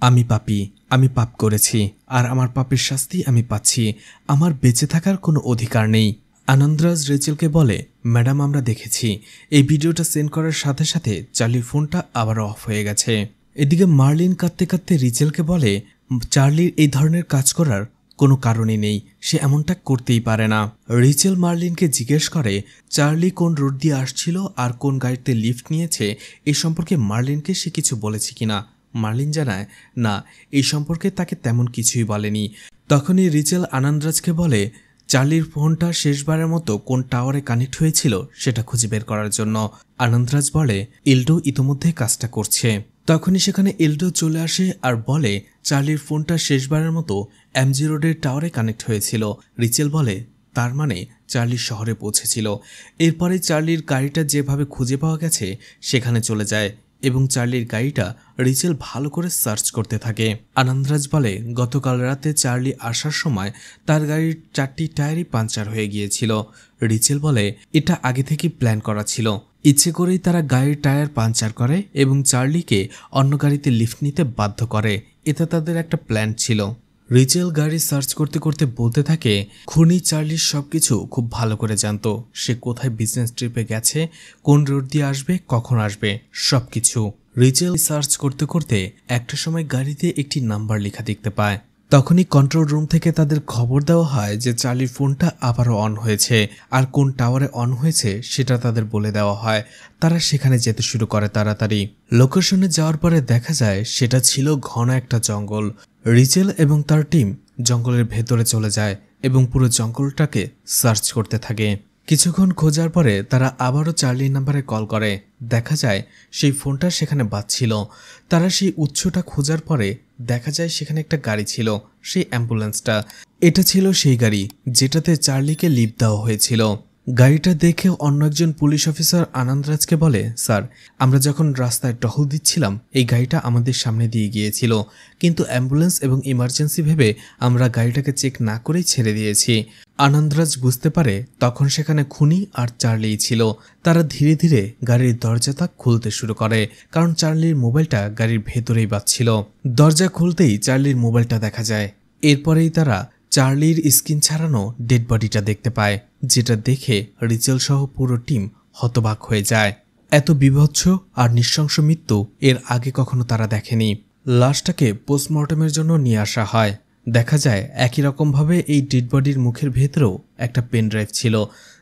আমি পাপী, আমি পাপ করেছি আর আমার পাপের শাস্তি আমি পাচ্ছি, আমার বেঁচে থাকার কোনো অধিকার নেই। আনন্দরাজ রেচেলকে বলে, ম্যাডাম আমরা দেখেছি। এই ভিডিওটা সেন্ড করার সাথে সাথে চার্লির ফোনটা আবার অফ হয়ে গেছে। এদিকে মার্লিন কাঁদতে কাঁদতে রিচেলকে বলে চার্লির এই ধরনের কাজ করার কোনো কারণই নেই, সে এমনটা করতেই পারে না। রিচেল মার্লিনকে জিজ্ঞেস করে চার্লি কোন রোড দিয়ে আসছিল আর কোন গাড়িতে লিফট নিয়েছে এই সম্পর্কে মার্লিনকে সে কিছু বলেছে কিনা। মার্লিন জানায় না, এই সম্পর্কে তাকে তেমন কিছুই বলেনি। তখনই রিচেল আনন্দরাজকে বলে চার্লির ফোনটা শেষবারের মতো কোন টাওয়ারে কানেক্ট হয়েছিল সেটা খুঁজে বের করার জন্য। আনন্দরাজ বলে এলডো ইতোমধ্যে কাজটা করছে। তখনই সেখানে এলডো চলে আসে আর বলে চার্লির ফোনটা শেষবারের মতো এমজি রোডের টাওয়ারে কানেক্ট হয়েছিল। রিচেল বলে তার মানে চার্লি শহরে পৌঁছেছিল। এরপরে চার্লির গাড়িটা যেভাবে খুঁজে পাওয়া গেছে সেখানে চলে যায় এবং চার্লির গাড়িটা রিচেল ভালো করে সার্চ করতে থাকে। আনন্দরাজ বলে গতকাল রাতে চার্লি আসার সময় তার গাড়ির 4টি টায়ারই পাঞ্চার হয়ে গিয়েছিল। রিচেল বলে এটা আগে থেকে প্ল্যান করা ছিল, ইচ্ছে করেই তারা গাড়ির টায়ার পাঞ্চার করে এবং চার্লিকে অন্য গাড়িতে লিফট নিতে বাধ্য করে, এটা তাদের একটা প্ল্যান ছিল। রিচেল গাড়ি সার্চ করতে করতে বলতে থাকে খুনি চার্লির সবকিছু খুব ভালো করে জানতো, সে কোথায় বিজনেস ট্রিপে গেছে, কোন রোড দিয়ে আসবে, কখন আসবে, সবকিছু। রিচেল সার্চ করতে করতে একটা সময় গাড়িতে একটি নাম্বার লেখা দেখতে পায়। তখনই কন্ট্রোল রুম থেকে তাদের খবর দেওয়া হয় যে চার্লির ফোনটা আবারও অন হয়েছে, আর কোন টাওয়ারে অন হয়েছে সেটা তাদের বলে দেওয়া হয়। তারা সেখানে যেতে শুরু করে তাড়াতাড়ি। লোকেশনে যাওয়ার পরে দেখা যায় সেটা ছিল ঘন একটা জঙ্গল। রিচেল এবং তার টিম জঙ্গলের ভেতরে চলে যায় এবং পুরো জঙ্গলটাকে সার্চ করতে থাকে। কিছুক্ষণ খোঁজার পরে তারা আবারও চার্লির নাম্বারে কল করে। দেখা যায় সেই ফোনটা সেখানে বাজছিল। তারা সেই উৎসটা খোঁজার পরে দেখা যায় সেখানে একটা গাড়ি ছিল, সেই অ্যাম্বুলেন্সটা। এটা ছিল সেই গাড়ি যেটাতে চার্লিকে লিফট দেওয়া হয়েছিল। গাড়িটা দেখে অন্য একজন পুলিশ অফিসার আনন্দরাজকে বলে, স্যার, আমরা যখন রাস্তায় টহল দিচ্ছিলাম এই গাড়িটা আমাদের সামনে দিয়ে গিয়েছিল, কিন্তু অ্যাম্বুলেন্স এবং ইমার্জেন্সি ভেবে আমরা গাড়িটাকে চেক না করেই ছেড়ে দিয়েছি। আনন্দরাজ বুঝতে পারে তখন সেখানে খুনি আর চার্লিই ছিল। তারা ধীরে ধীরে গাড়ির দরজাটা খুলতে শুরু করে, কারণ চার্লির মোবাইলটা গাড়ির ভেতরেই বাজছিল। দরজা খুলতেই চার্লির মোবাইলটা দেখা যায়। এরপরেই তারা চার্লির স্কিন ছাড়ানো ডেড বডিটা দেখতে পায়, যেটা দেখে রিচেল সহ পুরো টিম হতবাক হয়ে যায়। এত বীভৎস আর নৃশংস মৃত্যু এর আগে কখনো তারা দেখেনি। লাশটাকে পোস্টমর্টমের জন্য নিয়ে আসা হয়। দেখা যায় একই রকমভাবে এই ডেড বডির মুখের ভেতরেও একটা পেন ড্রাইভ ছিল।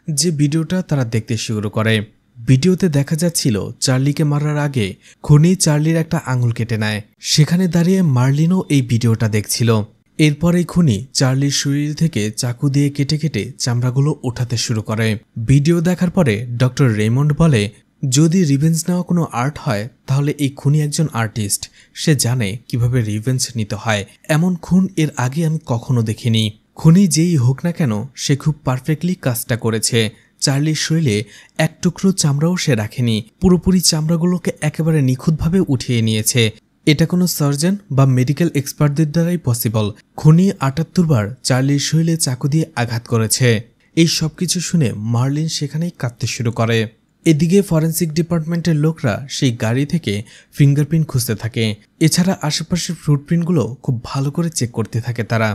যে ভিডিওটা তারা দেখতে শুরু করে, ভিডিওতে দেখা যাচ্ছিল চার্লিকে মারার আগে খুনি চার্লির একটা আঙুল কেটে নেয়। সেখানে দাঁড়িয়ে মার্লিনও এই ভিডিওটা দেখছিল। এরপরেই খুনি চার্লির শরীর থেকে চাকু দিয়ে কেটে কেটে চামড়াগুলো ওঠাতে শুরু করে। ভিডিও দেখার পরে ডক্টর রেমন্ড বলে, যদি রিভেঞ্জ নেওয়া কোনো আর্ট হয় তাহলে এই খুনি একজন আর্টিস্ট, সে জানে কিভাবে রিভেঞ্জ নিতে হয়। এমন খুন এর আগে আমি কখনো দেখিনি। খুনি যেই হোক না কেন সে খুব পারফেক্টলি কাজটা করেছে। চার্লির শরীরে এক টুকরো চামড়াও সে রাখেনি, পুরোপুরি চামড়াগুলোকে একেবারে নিখুঁতভাবে উঠিয়ে নিয়েছে। এটা কোনো সার্জন বা মেডিকেল এক্সপার্টদের দ্বারাই পসিবল। খুনি ৭৮ বার চার্লির শরীরে চাকু দিয়ে আঘাত করেছে। এই সবকিছু শুনে মার্লিন সেখানেই কাঁদতে শুরু করে। এদিকে ফরেন্সিক ডিপার্টমেন্টের লোকরা সেই গাড়ি থেকে ফিঙ্গারপ্রিন্ট খুঁজতে থাকে। এছাড়া আশেপাশের ফুটপ্রিন্টগুলো খুব ভালো করে চেক করতে থাকে তারা।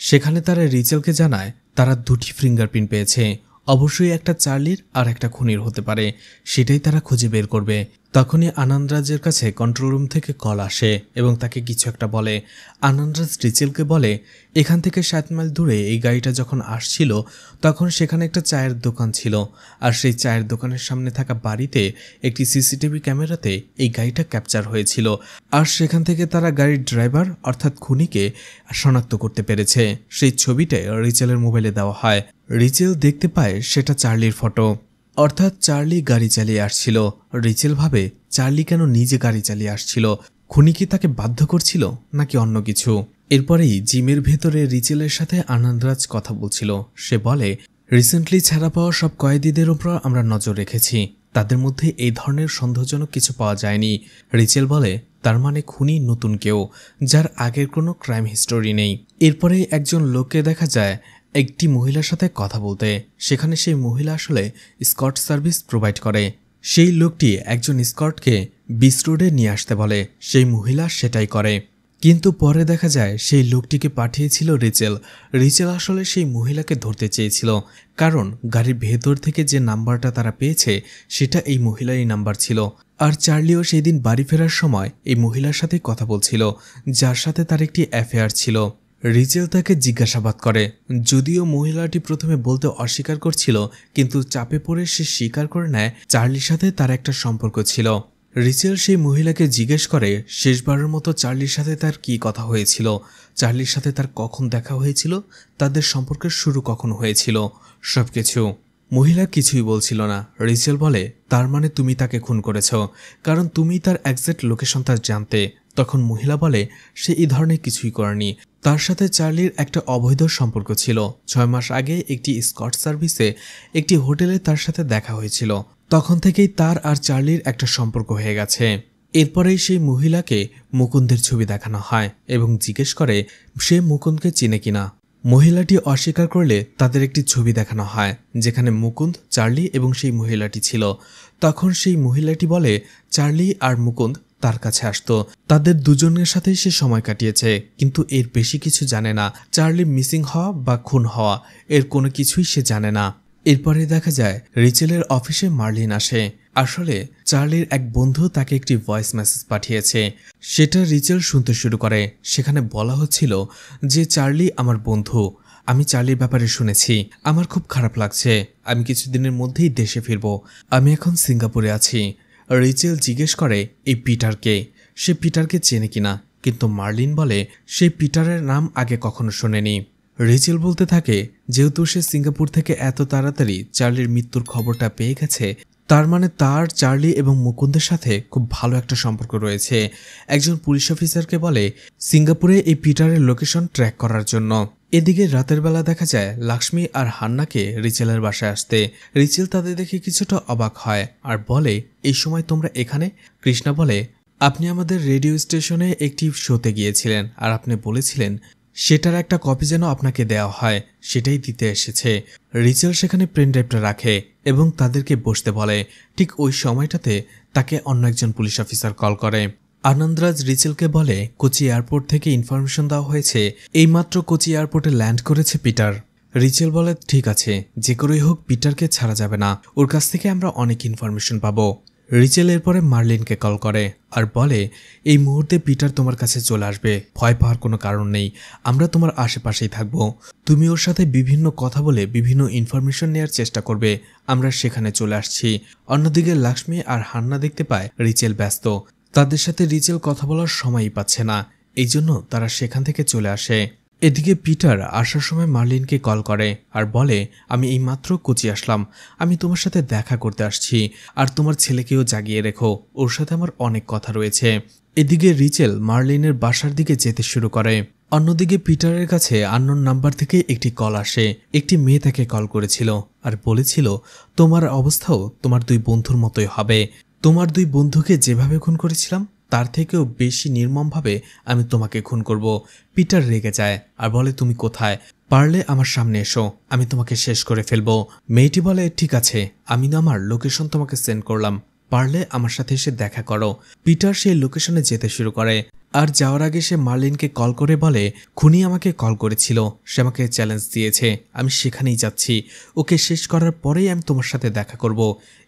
সেখানে তারা রিচেলকে জানায় তারা 2টি ফিঙ্গারপ্রিন্ট পেয়েছে, অবশ্যই একটা চার্লির আর একটা খুনির হতে পারে, সেটাই তারা খুঁজে বের করবে। তখনই আনন্দরাজের কাছে কন্ট্রোল রুম থেকে কল আসে এবং তাকে কিছু একটা বলে। আনন্দরাজ রিচেলকে বলে, এখান থেকে 7 মাইল দূরে এই গাড়িটা যখন আসছিল তখন সেখানে একটা চায়ের দোকান ছিল, আর সেই চায়ের দোকানের সামনে থাকা বাড়িতে একটি সিসিটিভি ক্যামেরাতে এই গাড়িটা ক্যাপচার হয়েছিল। আর সেখান থেকে তারা গাড়ির ড্রাইভার অর্থাৎ খুনিকে শনাক্ত করতে পেরেছে। সেই ছবিটা রিচেলের মোবাইলে দেওয়া হয়। রিচেল দেখতে পায় সেটা চার্লির ফটো, অর্থাৎ চার্লি গাড়ি চালিয়ে আসছিল। রিচেল ভাবে চার্লি কেন নিজে গাড়ি চালিয়ে আসছিল, খুনি কি তাকে বাধ্য করছিল নাকি অন্য কিছু। এরপরেই জিমের ভেতরে রিচেলের সাথে আনন্দরাজ কথা বলছিল। সে বলে, রিসেন্টলি ছাড়া পাওয়া সব কয়েদিদের উপর আমরা নজর রেখেছি, তাদের মধ্যে এই ধরনের সন্দেহজনক কিছু পাওয়া যায়নি। রিচেল বলে, তার মানে খুনি নতুন কেউ, যার আগের কোনো ক্রাইম হিস্টোরি নেই। এরপরে একজন লোককে দেখা যায় একটি মহিলার সাথে কথা বলতে। সেখানে সেই মহিলা আসলে স্কট সার্ভিস প্রোভাইড করে। সেই লোকটি একজন স্কটকে বিচ রোডে নিয়ে আসতে বলে, সেই মহিলা সেটাই করে। কিন্তু পরে দেখা যায় সেই লোকটিকে পাঠিয়েছিল রিচেল। রিচেল আসলে সেই মহিলাকে ধরতে চেয়েছিল, কারণ গাড়ির ভেতর থেকে যে নাম্বারটা তারা পেয়েছে সেটা এই মহিলারই নাম্বার ছিল। আর চার্লিও সেই দিন বাড়ি ফেরার সময় এই মহিলার সাথে কথা বলছিল, যার সাথে তার একটি অ্যাফেয়ার ছিল। রিচেল তাকে জিজ্ঞাসাবাদ করে, যদিও মহিলাটি প্রথমে বলতে অস্বীকার করছিল, কিন্তু চাপে পড়ে সে স্বীকার করে নেয় চার্লির সাথে তার একটা সম্পর্ক ছিল। রিচেল সেই মহিলাকে জিজ্ঞেস করে শেষবারের মতো চার্লির সাথে তার কি কথা হয়েছিল, চার্লির সাথে তার কখন দেখা হয়েছিল, তাদের সম্পর্কের শুরু কখন হয়েছিল, সবকিছু। মহিলা কিছুই বলছিল না। রিচেল বলে, তার মানে তুমি তাকে খুন করেছ, কারণ তুমি তার এক্সাক্ট লোকেশনটা জানতে। তখন মহিলা বলে, সে এই ধরনের কিছুই করেনি, তার সাথে চার্লির একটা অবৈধ সম্পর্ক ছিল। 6 মাস আগে একটি স্কট সার্ভিসে একটি হোটেলে তার সাথে দেখা হয়েছিল, তখন থেকেই তার আর চার্লির একটা সম্পর্ক হয়ে গেছে। এরপরেই সেই মহিলাকে মুকুন্দের ছবি দেখানো হয় এবং জিজ্ঞেস করে সে মুকুন্দকে চিনে কিনা। মহিলাটি অস্বীকার করলে তাদের একটি ছবি দেখানো হয় যেখানে মুকুন্দ, চার্লি এবং সেই মহিলাটি ছিল। তখন সেই মহিলাটি বলে চার্লি আর মুকুন্দ তার কাছে আসতো, তাদের দুজনের সাথেই সে সময় কাটিয়েছে, কিন্তু এর বেশি কিছু জানে না। চার্লি মিসিং হওয়া বা খুন হওয়া এর কোনো কিছুই সে জানে না। এরপরে দেখা যায় রিচেলের অফিসে মার্লিন আসে। আসলে চার্লির এক বন্ধু তাকে একটি ভয়েস মেসেজ পাঠিয়েছে, সেটা রিচেল শুনতে শুরু করে। সেখানে বলা হচ্ছিল যে চার্লি আমার বন্ধু, আমি চার্লির ব্যাপারে শুনেছি, আমার খুব খারাপ লাগছে, আমি কিছুদিনের মধ্যেই দেশে ফিরব, আমি এখন সিঙ্গাপুরে আছি। রিচেল জিজ্ঞেস করে এই পিটারকে, সে পিটারকে চেনে কিনা, কিন্তু মার্লিন বলে সেই পিটারের নাম আগে কখনো শোনেনি। রিচেল বলতে থাকে যেহেতু সে সিঙ্গাপুর থেকে এত তাড়াতাড়ি চার্লির মৃত্যুর খবরটা পেয়ে গেছে, তার মানে তার চার্লি এবং মুকুন্দের সাথে খুব ভালো একটা সম্পর্ক রয়েছে। একজন পুলিশ অফিসারকে বলে সিঙ্গাপুরে এই পিটারের লোকেশন ট্র্যাক করার জন্য। এদিকে রাতের বেলা দেখা যায় লাক্ষ্মী আর হান্নাকে রিচেলের বাসায় আসতে। রিচেল তাদের দেখে কিছুটা অবাক হয় আর বলে এই সময় তোমরা এখানে? কৃষ্ণা বলে আপনি আমাদের রেডিও স্টেশনে একটি শোতে গিয়েছিলেন আর আপনি বলেছিলেন সেটার একটা কপি যেন আপনাকে দেওয়া হয়, সেটাই দিতে এসেছে। রিচেল সেখানে পেন ড্রাইভটা রাখে এবং তাদেরকে বসতে বলে। ঠিক ওই সময়টাতে তাকে অন্য একজন পুলিশ অফিসার কল করে। আনন্দরাজ রিচেলকে বলে কোচি এয়ারপোর্ট থেকে ইনফরমেশন দেওয়া হয়েছে, এইমাত্র কোচি এয়ারপোর্টে ল্যান্ড করেছে পিটার। রিচেল বলে ঠিক আছে, যে করেই হোক পিটারকে ছাড়া যাবে না, ওর কাছ থেকে আমরা অনেক ইনফরমেশন পাবো। রিচেল এরপরে মার্লিনকে কল করে আর বলে এই মুহূর্তে পিটার তোমার কাছে চলে আসবে, ভয় পাওয়ার কোনো কারণ নেই, আমরা তোমার আশেপাশেই থাকবো, তুমি ওর সাথে বিভিন্ন কথা বলে বিভিন্ন ইনফরমেশন নেওয়ার চেষ্টা করবে, আমরা সেখানে চলে আসছি। অন্যদিকে লক্ষ্মী আর হান্না দেখতে পায় রিচেল ব্যস্ত, তাদের সাথে রিচেল কথা বলার সময়ই পাচ্ছে না, এই জন্য তারা সেখান থেকে চলে আসে। এদিকে পিটার আসার সময় মার্লিনকে কল করে আর বলে আমি এইমাত্র কোচি আসলাম, আমি তোমার সাথে দেখা করতে আসছি, আর তোমার ছেলেকেও জাগিয়ে রেখো, ওর সাথে আমার অনেক কথা রয়েছে। এদিকে রিচেল মার্লিনের বাসার দিকে যেতে শুরু করে। অন্যদিকে পিটারের কাছে আননোন নাম্বার থেকে একটি কল আসে, একটি মেয়ে তাকে কল করেছিল আর বলেছিল তোমার অবস্থাও তোমার দুই বন্ধুর মতোই হবে, তোমার দুই বন্ধুকে যেভাবে খুন করেছিলাম তার থেকেও বেশি নির্মমভাবে আমি তোমাকে খুন করব। পিটার রেগে যায় আর বলে তুমি কোথায়, পারলে আমার সামনে এসো, আমি তোমাকে শেষ করে ফেলবো। মেয়েটি বলে ঠিক আছে, আমি আমার লোকেশন তোমাকে সেন্ড করলাম, পারলে আমার সাথে এসে দেখা করো। পিটার সেই লোকেশনে যেতে শুরু করে আর যাওয়ার আগে সে মার্লিনকে কল করে বলে খুনি আমাকে কল করেছিল, সে আমাকে চ্যালেঞ্জ দিয়েছে, আমি সেখানেই যাচ্ছি, ওকে শেষ করার পরেই আমি তোমার সাথে দেখা করব।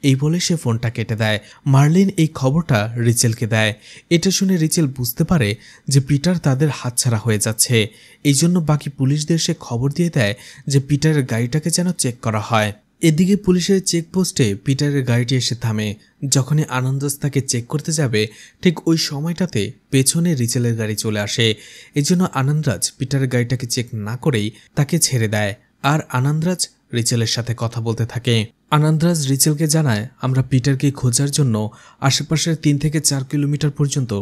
এই বলে সে ফোনটা কেটে দেয়। মার্লিন এই খবরটা রিচেলকে দেয়। এটা শুনে রিচেল বুঝতে পারে যে পিটার তাদের হাতছাড়া হয়ে যাচ্ছে, এই জন্য বাকি পুলিশদের সে খবর দিয়ে দেয় যে পিটারের গাড়িটাকে যেন চেক করা হয়। এদিকে পুলিশের চেকপোস্টে পিটারের গাড়িটি এসে থামে। যখনই আনন্দাজ তাকে চেক করতে যাবে ঠিক ওই সময়টাতে পেছনে রিচেলের গাড়ি চলে আসে। এজন্য আনন্দরাজ পিটারের গাড়িটাকে চেক না করেই তাকে ছেড়ে দেয় আর আনন্দরাজ রিচেলের সাথে কথা বলতে থাকে। আনন্দরাজ রিচেলকে জানায় আমরা পিটারকে খোঁজার জন্য আশেপাশের 3 থেকে 4 কিলোমিটার পর্যন্ত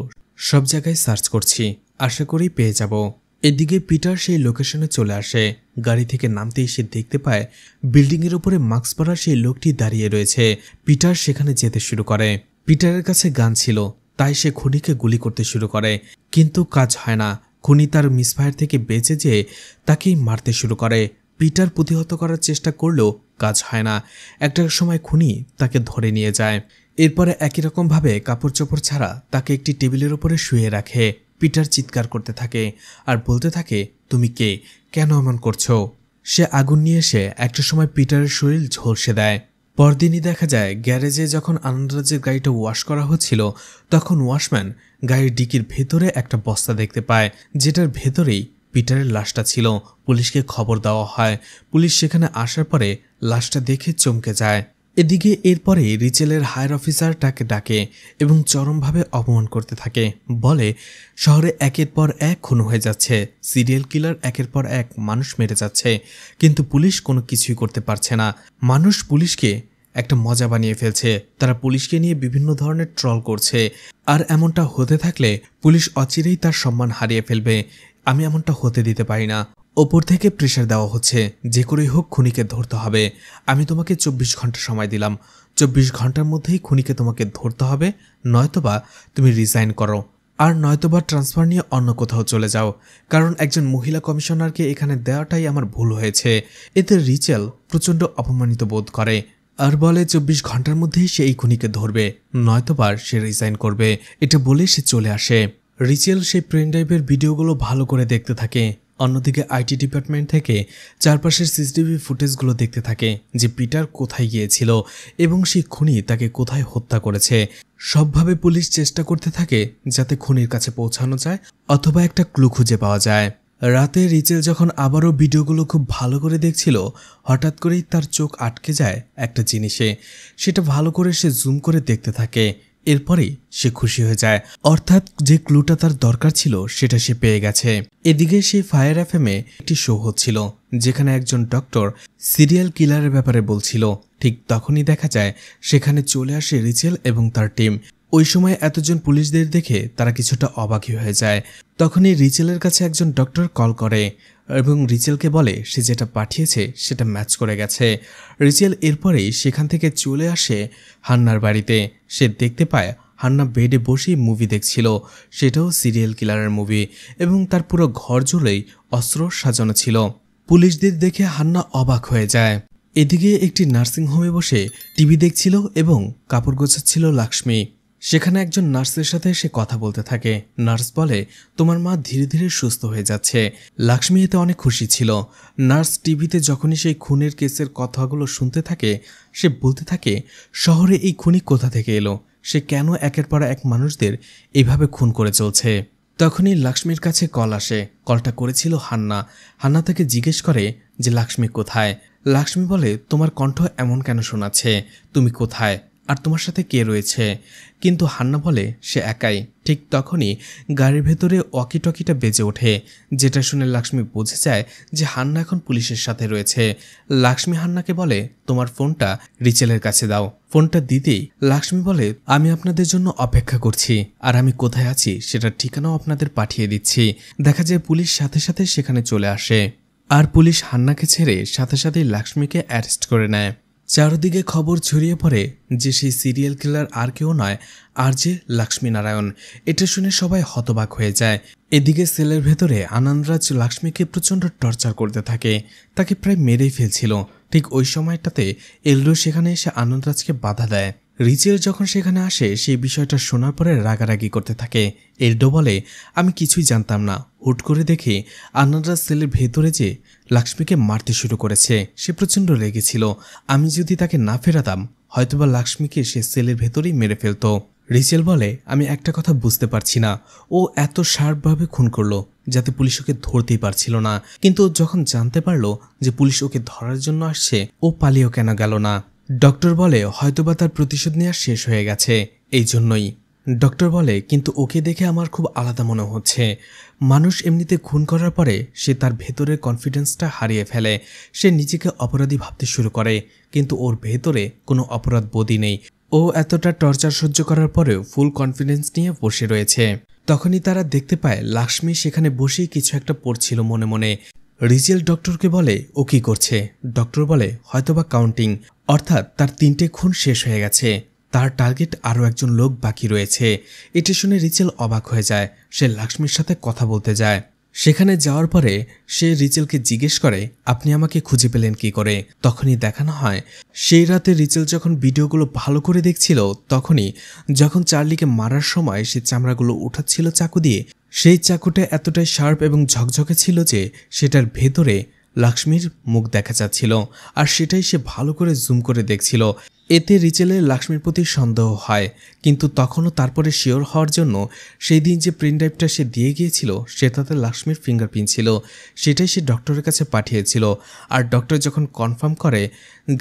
সব জায়গায় সার্চ করছি, আশা করি পেয়ে যাব। এদিকে পিটার সেই লোকেশনে চলে আসে। গাড়ি থেকে নামতেই সে দেখতে পায় বিল্ডিংয়ের উপরে মাস্ক পরা সেই লোকটি দাঁড়িয়ে রয়েছে। পিটার সেখানে যেতে শুরু করে। পিটারের কাছে গান ছিল, তাই সে খুনিকে গুলি করতে শুরু করে, কিন্তু কাজ হয় না। খুনি তার মিসফায়ার থেকে বেঁচে যেয়ে তাকেই মারতে শুরু করে। পিটার প্রতিহত করার চেষ্টা করলেও কাজ হয় না। একটা সময় খুনি তাকে ধরে নিয়ে যায়। এরপরে একই রকমভাবে কাপড় চোপড় ছাড়া তাকে একটি টেবিলের উপরে শুয়ে রাখে। পিটার চিৎকার করতে থাকে আর বলতে থাকে তুমি কে, কেন এমন করছো। সে আগুন নিয়ে এসে একটা সময় পিটারের শরীর ঝলসে দেয়। পরদিনই দেখা যায় গ্যারেজে যখন আনন্দরাজের গাড়িটা ওয়াশ করা হচ্ছিল তখন ওয়াশম্যান গাড়ির ডিকির ভেতরে একটা বস্তা দেখতে পায়, যেটার ভেতরেই পিটারের লাশটা ছিল। পুলিশকে খবর দেওয়া হয়। পুলিশ সেখানে আসার পরে লাশটা দেখে চমকে যায়। এদিকে এরপরে রিচেলের হায়ার অফিসার তাকে ডাকে এবং চরমভাবে অপমান করতে থাকে, বলে শহরে একের পর এক খুন হয়ে যাচ্ছে, সিরিয়াল কিলার একের পর এক মানুষ মেরে যাচ্ছে, কিন্তু পুলিশ কোনো কিছুই করতে পারছে না। মানুষ পুলিশকে একটা মজা বানিয়ে ফেলছে, তারা পুলিশকে নিয়ে বিভিন্ন ধরনের ট্রল করছে, আর এমনটা হতে থাকলে পুলিশ অচিরেই তার সম্মান হারিয়ে ফেলবে। আমি এমনটা হতে দিতে পারি না। ওপর থেকে প্রেশার দেওয়া হচ্ছে, যে করেই হোক খুনিকে ধরতে হবে। আমি তোমাকে 24 ঘন্টা সময় দিলাম, 24 ঘন্টার মধ্যেই খুনিকে তোমাকে ধরতে হবে, নয়তোবা তুমি রিজাইন করো, আর নয়তোবা ট্রান্সফার নিয়ে অন্য কোথাও চলে যাও, কারণ একজন মহিলা কমিশনারকে এখানে দেওয়াটাই আমার ভুল হয়েছে। এতে রিচেল প্রচণ্ড অপমানিত বোধ করে আর বলে 24 ঘন্টার মধ্যেই সে এই খুনিকে ধরবে, নয়তোবা সে রিজাইন করবে। এটা বলে সে চলে আসে। রিচেল সেই পেন ড্রাইভের ভিডিওগুলো ভালো করে দেখতে থাকে। অন্যদিকে আইটি ডিপার্টমেন্ট থেকে চারপাশের সিসিটিভি ফুটেজগুলো দেখতে থাকে যে পিটার কোথায় গিয়েছিল এবং সেই খুনি তাকে কোথায় হত্যা করেছে। সবভাবে পুলিশ চেষ্টা করতে থাকে যাতে খুনির কাছে পৌঁছানো যায় অথবা একটা ক্লু খুঁজে পাওয়া যায়। রাতে রিচেল যখন আবারও ভিডিওগুলো খুব ভালো করে দেখছিল, হঠাৎ করেই তার চোখ আটকে যায় একটা জিনিসে। সেটা ভালো করে সে জুম করে দেখতে থাকে। এরপরেই সে খুশি হয়ে যায়, অর্থাৎ যে ক্লুটা তার দরকার ছিল সেটা সে পেয়ে গেছে। এদিকে সেই ফায়ার এফএমে একটি শো হচ্ছিল যেখানে একজন ডক্টর সিরিয়াল কিলারের ব্যাপারে বলছিল। ঠিক তখনই দেখা যায় সেখানে চলে আসে রিচেল এবং তার টিম। ওই সময় এতজন পুলিশদের দেখে তারা কিছুটা অবাকই হয়ে যায়। তখনই রিচেলের কাছে একজন ডক্টর কল করে এবং রিচেলকে বলে সে যেটা পাঠিয়েছে সেটা ম্যাচ করে গেছে। রিচেল এরপরেই সেখান থেকে চলে আসে হান্নার বাড়িতে। সে দেখতে পায় হান্না বেডে বসেই মুভি দেখছিল, সেটাও সিরিয়াল কিলারের মুভি, এবং তার পুরো ঘর জুড়েই অস্ত্র সাজানো ছিল। পুলিশদের দেখে হান্না অবাক হয়ে যায়। এদিকে একটি নার্সিংহোমে বসে টিভি দেখছিল এবং কাপড় গোছাচ্ছিল লাক্ষ্মী। সেখানে একজন নার্সের সাথে সে কথা বলতে থাকে। নার্স বলে, তোমার মা ধীরে ধীরে সুস্থ হয়ে যাচ্ছে। লাক্ষ্মী এতে অনেক খুশি ছিল। নার্স টিভিতে যখনই সেই খুনের কেসের কথাগুলো শুনতে থাকে, সে বলতে থাকে শহরে এই খুনি কোথা থেকে এলো, সে কেন একের পর এক মানুষদের এইভাবে খুন করে চলছে। তখনই লাক্ষ্মীর কাছে কল আসে। কলটা করেছিল হান্না। হান্না তাকে জিজ্ঞেস করে যে লাক্ষ্মী কোথায়। লাক্ষ্মী বলে, তোমার কণ্ঠ এমন কেন শোনাচ্ছে, তুমি কোথায় আর তোমার সাথে কে রয়েছে। কিন্তু হান্না বলে সে একাই। ঠিক তখনই গাড়ির ভেতরে ওয়াকি টকিটা বেজে ওঠে, যেটা শুনে লাক্ষ্মী বুঝে যায় যে হান্না এখন পুলিশের সাথে রয়েছে। লাক্ষ্মী হান্নাকে বলে, তোমার ফোনটা রিচেলের কাছে দাও। ফোনটা দিতেই লাক্ষ্মী বলে, আমি আপনাদের জন্য অপেক্ষা করছি আর আমি কোথায় আছি সেটার ঠিকানাও আপনাদের পাঠিয়ে দিচ্ছি। দেখা যায় পুলিশ সাথে সাথে সেখানে চলে আসে আর পুলিশ হান্নাকে ছেড়ে সাথে সাথেই লাক্ষ্মীকে অ্যারেস্ট করে নেয়। চারদিকে খবর ছড়িয়ে পড়ে যে সেই সিরিয়াল কিলার আর কেউ নয়, আর যে লক্ষ্মীনারায়ণ। এটা শুনে সবাই হতবাক হয়ে যায়। এদিকে সেলের ভেতরে আনন্দরাজ লক্ষ্মীকে প্রচণ্ড টর্চার করতে থাকে, তাকে প্রায় মেরেই ফেলছিল। ঠিক ওই সময়টাতে এলডো সেখানে এসে আনন্দরাজকে বাধা দেয়। রিচেল যখন সেখানে আসে সেই বিষয়টা শোনার পরে রাগারাগি করতে থাকে। এলডো বলে, আমি কিছুই জানতাম না, হুট করে দেখে আনন্দরাজ সেলের ভেতরে যে লক্ষ্মীকে মারতে শুরু করেছে। সে প্রচণ্ড রেগেছিল। আমি যদি তাকে না ফেরাতাম হয়তোবা লক্ষ্মীকে সে সেলের ভেতরেই মেরে ফেলতো। রিচেল বলে, আমি একটা কথা বুঝতে পারছি না, ও এত শার্পভাবে খুন করলো যাতে পুলিশ ওকে ধরতেই পারছিল না, কিন্তু যখন জানতে পারলো যে পুলিশ ওকে ধরার জন্য আসছে, ও পালিয়েও কেন গেল না। ডক্টর বলে, হয়তোবা তার প্রতিশোধ নেওয়া শেষ হয়ে গেছে, এই জন্যই। ডক্টর বলে, কিন্তু ওকে দেখে আমার খুব আলাদা মনে হচ্ছে। মানুষ এমনিতে খুন করার পরে সে তার ভেতরের কনফিডেন্সটা হারিয়ে ফেলে। সে নিজেকে অপরাধী ভাবতে শুরু করে, কিন্তু ওর ভেতরে কোনো অপরাধ বোধই নেই। ও এতটা টর্চার সহ্য করার পরেও ফুল কনফিডেন্স নিয়ে বসে রয়েছে। তখনই তারা দেখতে পায় লাক্ষ্মী সেখানে বসেই কিছু একটা পড়ছিল মনে মনে। রিচেল ডক্টরকে বলে, ও কি করছে? ডক্টর বলে, হয়তোবা কাউন্টিং, অর্থাৎ তার 3টে খুন শেষ হয়ে গেছে, তার টার্গেট আরও একজন লোক বাকি রয়েছে। এটা শুনে রিচেল অবাক হয়ে যায়। সে লক্ষ্মীর সাথে কথা বলতে যায়। সেখানে যাওয়ার পরে সে রিচেলকে জিজ্ঞেস করে, আপনি আমাকে খুঁজে পেলেন কি করে? তখনই দেখানো হয় সেই রাতে রিচেল যখন ভিডিওগুলো ভালো করে দেখছিল, তখনই যখন চার্লিকে মারার সময় সে চামড়াগুলো উঠাচ্ছিল চাকু দিয়ে, সেই চাকুটা এতটাই শার্প এবং ঝকঝকে ছিল যে সেটার ভেতরে লক্ষ্মীর মুখ দেখা যাচ্ছিল, আর সেটাই সে ভালো করে জুম করে দেখছিল। এতে রিচেলের লক্ষ্মীর প্রতি সন্দেহ হয়, কিন্তু তখনও তারপরে শিওর হওয়ার জন্য সেই দিন যে প্রিন্ট ড্রাইভটা সে দিয়ে গিয়েছিল সেটাতে লক্ষ্মীর ফিঙ্গারপ্রিন্ট ছিল, সেটাই সে ডক্টরের কাছে পাঠিয়েছিল। আর ডক্টর যখন কনফার্ম করে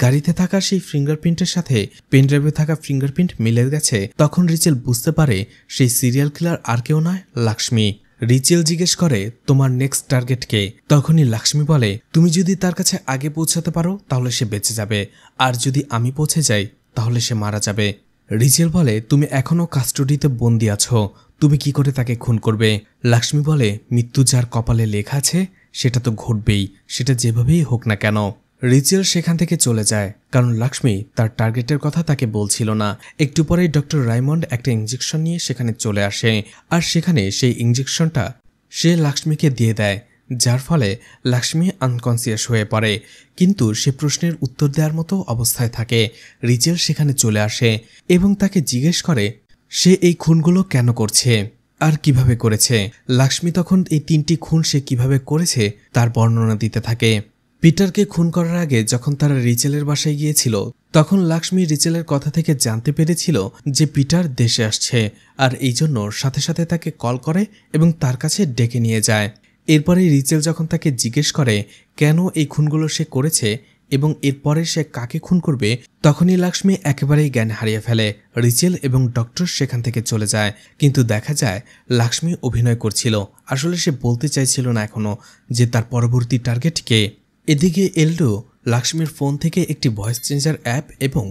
গাড়িতে থাকা সেই ফিঙ্গারপ্রিন্টের সাথে পেন ড্রাইভে থাকা ফিঙ্গারপ্রিন্ট মিলে গেছে, তখন রিচেল বুঝতে পারে সেই সিরিয়াল কিলার আর কেউ নয়, লক্ষ্মী। রিচেল জিজ্ঞেস করে, তোমার নেক্সট টার্গেট কে? তখনই লক্ষ্মী বলে, তুমি যদি তার কাছে আগে পৌঁছাতে পারো তাহলে সে বেঁচে যাবে, আর যদি আমি পৌঁছে যাই তাহলে সে মারা যাবে। রিচেল বলে, তুমি এখনো কাস্টডিতে বন্দি আছো, তুমি কি করে তাকে খুন করবে? লক্ষ্মী বলে, মৃত্যু যার কপালে লেখা আছে সেটা তো ঘটবেই, সেটা যেভাবেই হোক না কেন। রিচেল সেখান থেকে চলে যায় কারণ লক্ষ্মী তার টার্গেটের কথা তাকে বলছিল না। একটু পরেই ডক্টর রাইমন্ড একটা ইঞ্জেকশন নিয়ে সেখানে চলে আসে, আর সেখানে সেই ইঞ্জেকশনটা সে লক্ষ্মীকে দিয়ে দেয়, যার ফলে লক্ষ্মী আনকনসিয়াস হয়ে পড়ে। কিন্তু সে প্রশ্নের উত্তর দেওয়ার মতো অবস্থায় থাকে। রিচেল সেখানে চলে আসে এবং তাকে জিজ্ঞেস করে সে এই খুনগুলো কেন করছে আর কিভাবে করেছে। লক্ষ্মী তখন এই 3টি খুন সে কিভাবে করেছে তার বর্ণনা দিতে থাকে। পিটারকে খুন করার আগে যখন তারা রিচেলের বাসায় গিয়েছিল, তখন লক্ষ্মী রিচেলের কথা থেকে জানতে পেরেছিল যে পিটার দেশে আসছে, আর এই জন্য সাথে সাথে তাকে কল করে এবং তার কাছে ডেকে নিয়ে যায়। এরপরে রিচেল যখন তাকে জিজ্ঞেস করে কেন এই খুনগুলো সে করেছে এবং এরপরে সে কাকে খুন করবে, তখনই লক্ষ্মী একেবারেই জ্ঞান হারিয়ে ফেলে। রিচেল এবং ডক্টর সেখান থেকে চলে যায়, কিন্তু দেখা যায় লক্ষ্মী অভিনয় করছিল। আসলে সে বলতে চাইছিল না এখনো যে তার পরবর্তী টার্গেট কে। এদিকে এলডো লক্ষ্মীর ফোন থেকে একটি ভয়েস চেঞ্জার অ্যাপ এবং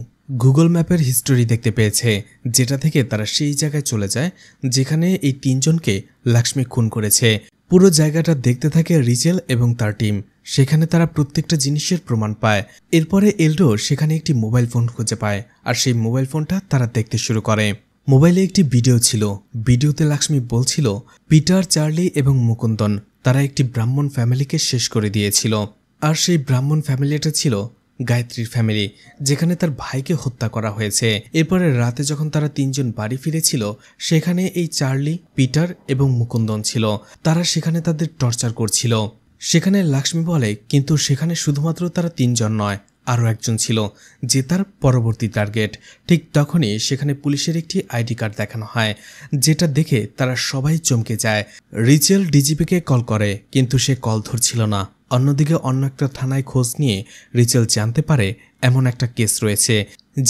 গুগল ম্যাপের হিস্টোরি দেখতে পেয়েছে, যেটা থেকে তারা সেই জায়গায় চলে যায় যেখানে এই 3জনকে লক্ষ্মী খুন করেছে। পুরো জায়গাটা দেখতে থাকে রিচেল এবং তার টিম। সেখানে তারা প্রত্যেকটা জিনিসের প্রমাণ পায়। এরপরে এলডো সেখানে একটি মোবাইল ফোন খুঁজে পায়, আর সেই মোবাইল ফোনটা তারা দেখতে শুরু করে। মোবাইলে একটি ভিডিও ছিল। ভিডিওতে লক্ষ্মী বলছিল পিটার, চার্লি এবং মুকুন্দন তারা একটি ব্রাহ্মণ ফ্যামিলিকে শেষ করে দিয়েছিল, আর সেই ব্রাহ্মণ ফ্যামিলিটা ছিল গায়ত্রীর ফ্যামিলি, যেখানে তার ভাইকে হত্যা করা হয়েছে। এরপরে রাতে যখন তারা 3জন বাড়ি ফিরেছিল, সেখানে এই চার্লি, পিটার এবং মুকুন্দন ছিল। তারা সেখানে তাদের টর্চার করছিল। সেখানে লক্ষ্মী বলে কিন্তু সেখানে শুধুমাত্র তারা 3জন নয়, আরও একজন ছিল যে তার পরবর্তী টার্গেট। ঠিক তখনই সেখানে পুলিশের একটি আইডি কার্ড দেখানো হয়, যেটা দেখে তারা সবাই চমকে যায়। রিচেল ডিজিপিকে কল করে কিন্তু সে কল ধরছিল না। অন্যদিকে অন্য একটা থানায় খোঁজ নিয়ে রিচেল জানতে পারে এমন একটা কেস রয়েছে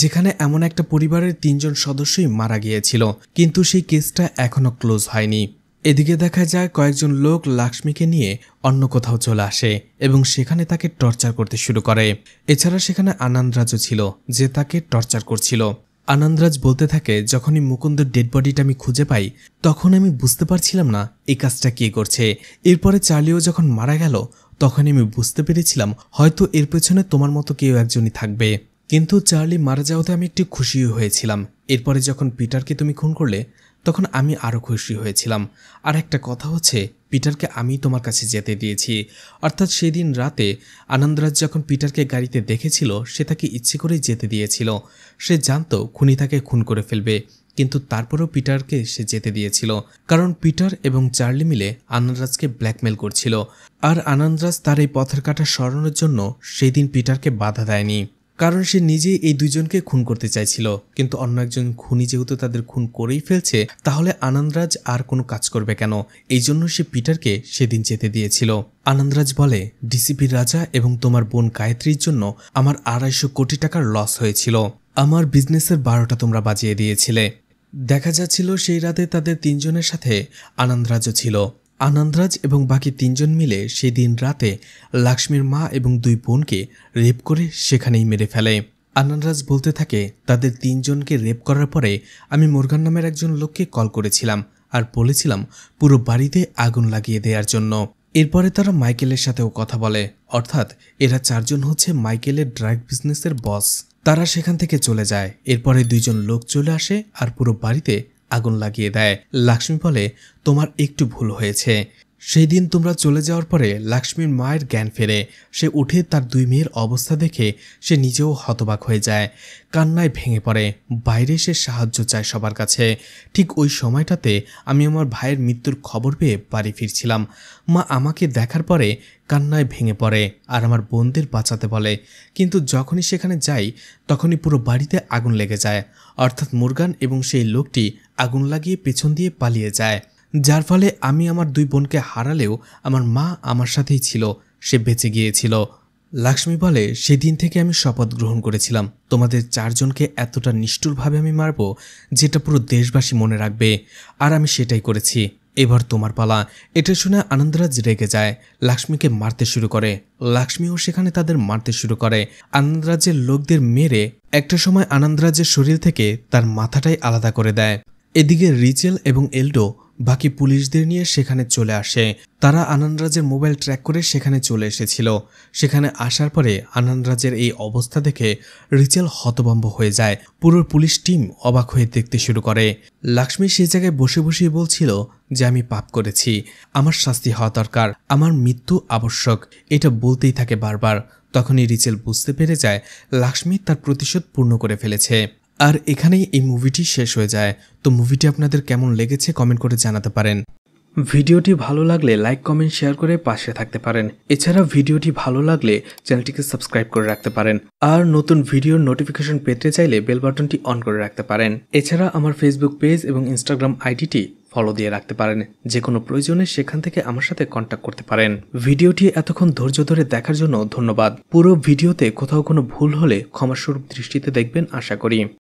যেখানে এমন একটা পরিবারের 3জন সদস্যই মারা গিয়েছিল, কিন্তু সেই কেসটা এখনো ক্লোজ হয়নি। এদিকে দেখা যায় কয়েকজন লোক লক্ষ্মীকে নিয়ে অন্য কোথাও চলে আসে এবং সেখানে তাকে টর্চার করতে শুরু করে। এছাড়া সেখানে আনন্দরাজও ছিল যে তাকে টর্চার করছিল। আনন্দরাজ বলতে থাকে যখনই মুকুন্দের ডেড বডিটা আমি খুঁজে পাই, তখন আমি বুঝতে পারছিলাম না এই কাজটা কে করছে। এরপরে চার্লিও যখন মারা গেল, তখন আমি বুঝতে পেরেছিলাম হয়তো এর পেছনে তোমার মতো কেউ একজনই থাকবে। কিন্তু চার্লি মারা যাওয়াতে আমি একটু খুশি হয়েছিলাম। এরপরে যখন পিটারকে তুমি খুন করলে, তখন আমি আরও খুশি হয়েছিলাম। আর একটা কথা হচ্ছে, পিটারকে আমি তোমার কাছে যেতে দিয়েছি। অর্থাৎ সেদিন রাতে আনন্দরাজ যখন পিটারকে গাড়িতে দেখেছিল, সে তাকে ইচ্ছে করেই যেতে দিয়েছিল। সে জানতো খুনি তাকে খুন করে ফেলবে, কিন্তু তারপরেও পিটারকে সে যেতে দিয়েছিল, কারণ পিটার এবং চার্লি মিলে আনন্দরাজকে ব্ল্যাকমেল করছিল। আর আনন্দরাজ তার এই পথের কাটা সরানোর জন্য সেই দিন পিটারকে বাধা দেয়নি, কারণ সে নিজেই এই দুজনকে খুন করতে চাইছিল। কিন্তু অন্য একজন খুনি যেহেতু তাদের খুন করেই ফেলছে, তাহলে আনন্দরাজ আর কোনো কাজ করবে কেন? এই জন্য সে পিটারকে সেদিন যেতে দিয়েছিল। আনন্দরাজ বলে, ডিসিপির রাজা এবং তোমার বোন গায়ত্রীর জন্য আমার 250 কোটি টাকার লস হয়েছিল। আমার বিজনেসের 12টা তোমরা বাজিয়ে দিয়েছিলে। দেখা যাচ্ছিল সেই রাতে তাদের 3জনের সাথে আনন্দরাজও ছিল। আনন্দরাজ এবং বাকি 3জন মিলে সেই দিন রাতে লক্ষ্মীর মা এবং 2 বোনকে রেপ করে সেখানেই মেরে ফেলে। আনন্দরাজ বলতে থাকে তাদের 3জনকে রেপ করার পরে আমি মুরগান নামের একজন লোককে কল করেছিলাম আর বলেছিলাম পুরো বাড়িতে আগুন লাগিয়ে দেওয়ার জন্য। এরপরে তারা মাইকেলের সাথেও কথা বলে, অর্থাৎ এরা 4জন হচ্ছে মাইকেলের ড্রাগ বিজনেসের বস। তারা সেখান থেকে চলে যায়। এরপরে 2জন লোক চলে আসে আর পুরো বাড়িতে আগুন লাগিয়ে দেয়। লক্ষ্মী বলে, তোমার একটু ভুল হয়েছে। সেই দিন তোমরা চলে যাওয়ার পরে লক্ষ্মীর মায়ের জ্ঞান ফেরে। সে উঠে তার 2 মেয়ের অবস্থা দেখে সে নিজেও হতবাক হয়ে যায়, কান্নায় ভেঙে পড়ে। বাইরে সে সাহায্য চায় সবার কাছে। ঠিক ওই সময়টাতে আমি আমার ভাইয়ের মৃত্যুর খবর পেয়ে বাড়ি ফিরছিলাম। মা আমাকে দেখার পরে কান্নায় ভেঙে পড়ে আর আমার বোনদের বাঁচাতে বলে, কিন্তু যখনই সেখানে যাই তখনই পুরো বাড়িতে আগুন লেগে যায়। অর্থাৎ মুরগান এবং সেই লোকটি আগুন লাগিয়ে পেছন দিয়ে পালিয়ে যায়, যার ফলে আমি আমার 2 বোনকে হারালেও আমার মা আমার সাথেই ছিল, সে বেঁচে গিয়েছিল। লক্ষ্মী বলে, সেদিন থেকে আমি শপথ গ্রহণ করেছিলাম তোমাদের 4জনকে এতটা নিষ্ঠুরভাবে আমি মারব যেটা পুরো দেশবাসী মনে রাখবে, আর আমি সেটাই করেছি। এবার তোমার পালা। এটা শুনে আনন্দরাজ রেগে যায়, লক্ষ্মীকে মারতে শুরু করে। লক্ষ্মীও সেখানে তাদের মারতে শুরু করে। আনন্দরাজের লোকদের মেরে একটা সময় আনন্দরাজের শরীর থেকে তার মাথাটাই আলাদা করে দেয়। এদিকে রিচেল এবং এলডো বাকি পুলিশদের নিয়ে সেখানে চলে আসে। তারা আনন্দরাজের মোবাইল ট্র্যাক করে সেখানে চলে এসেছিল। সেখানে আসার পরে আনন্দরাজের এই অবস্থা দেখে রিচেল হতভম্ব হয়ে যায়। পুরো পুলিশ টিম অবাক হয়ে দেখতে শুরু করে। লাক্ষ্মী সেই জায়গায় বসে বসেই বলছিল যে আমি পাপ করেছি, আমার শাস্তি হওয়া দরকার, আমার মৃত্যু আবশ্যক, এটা বলতেই থাকে বারবার। তখনই রিচেল বুঝতে পেরে যায় লাক্ষ্মী তার প্রতিশোধ পূর্ণ করে ফেলেছে। আর এখানেই এই মুভিটি শেষ হয়ে যায়। তো মুভিটি আপনাদের কেমন লেগেছে কমেন্ট করে জানাতে পারেন। ভিডিওটি ভালো লাগলে লাইক কমেন্ট শেয়ার করে পাশে থাকতে পারেন। এছাড়া ভিডিওটি ভালো লাগলে চ্যানেলটিকে সাবস্ক্রাইব করে রাখতে পারেন। আর নতুন ভিডিওর নোটিফিকেশন পেতে চাইলে বেল বাটনটি অন করে রাখতে পারেন। এছাড়া আমার ফেসবুক পেজ এবং ইনস্টাগ্রাম আইডিটি ফলো দিয়ে রাখতে পারেন। যে কোনো প্রয়োজনে সেখান থেকে আমার সাথে কন্ট্যাক্ট করতে পারেন। ভিডিওটি এতক্ষণ ধৈর্য ধরে দেখার জন্য ধন্যবাদ। পুরো ভিডিওতে কোথাও কোনো ভুল হলে ক্ষমাস্বরূপ দৃষ্টিতে দেখবেন আশা করি।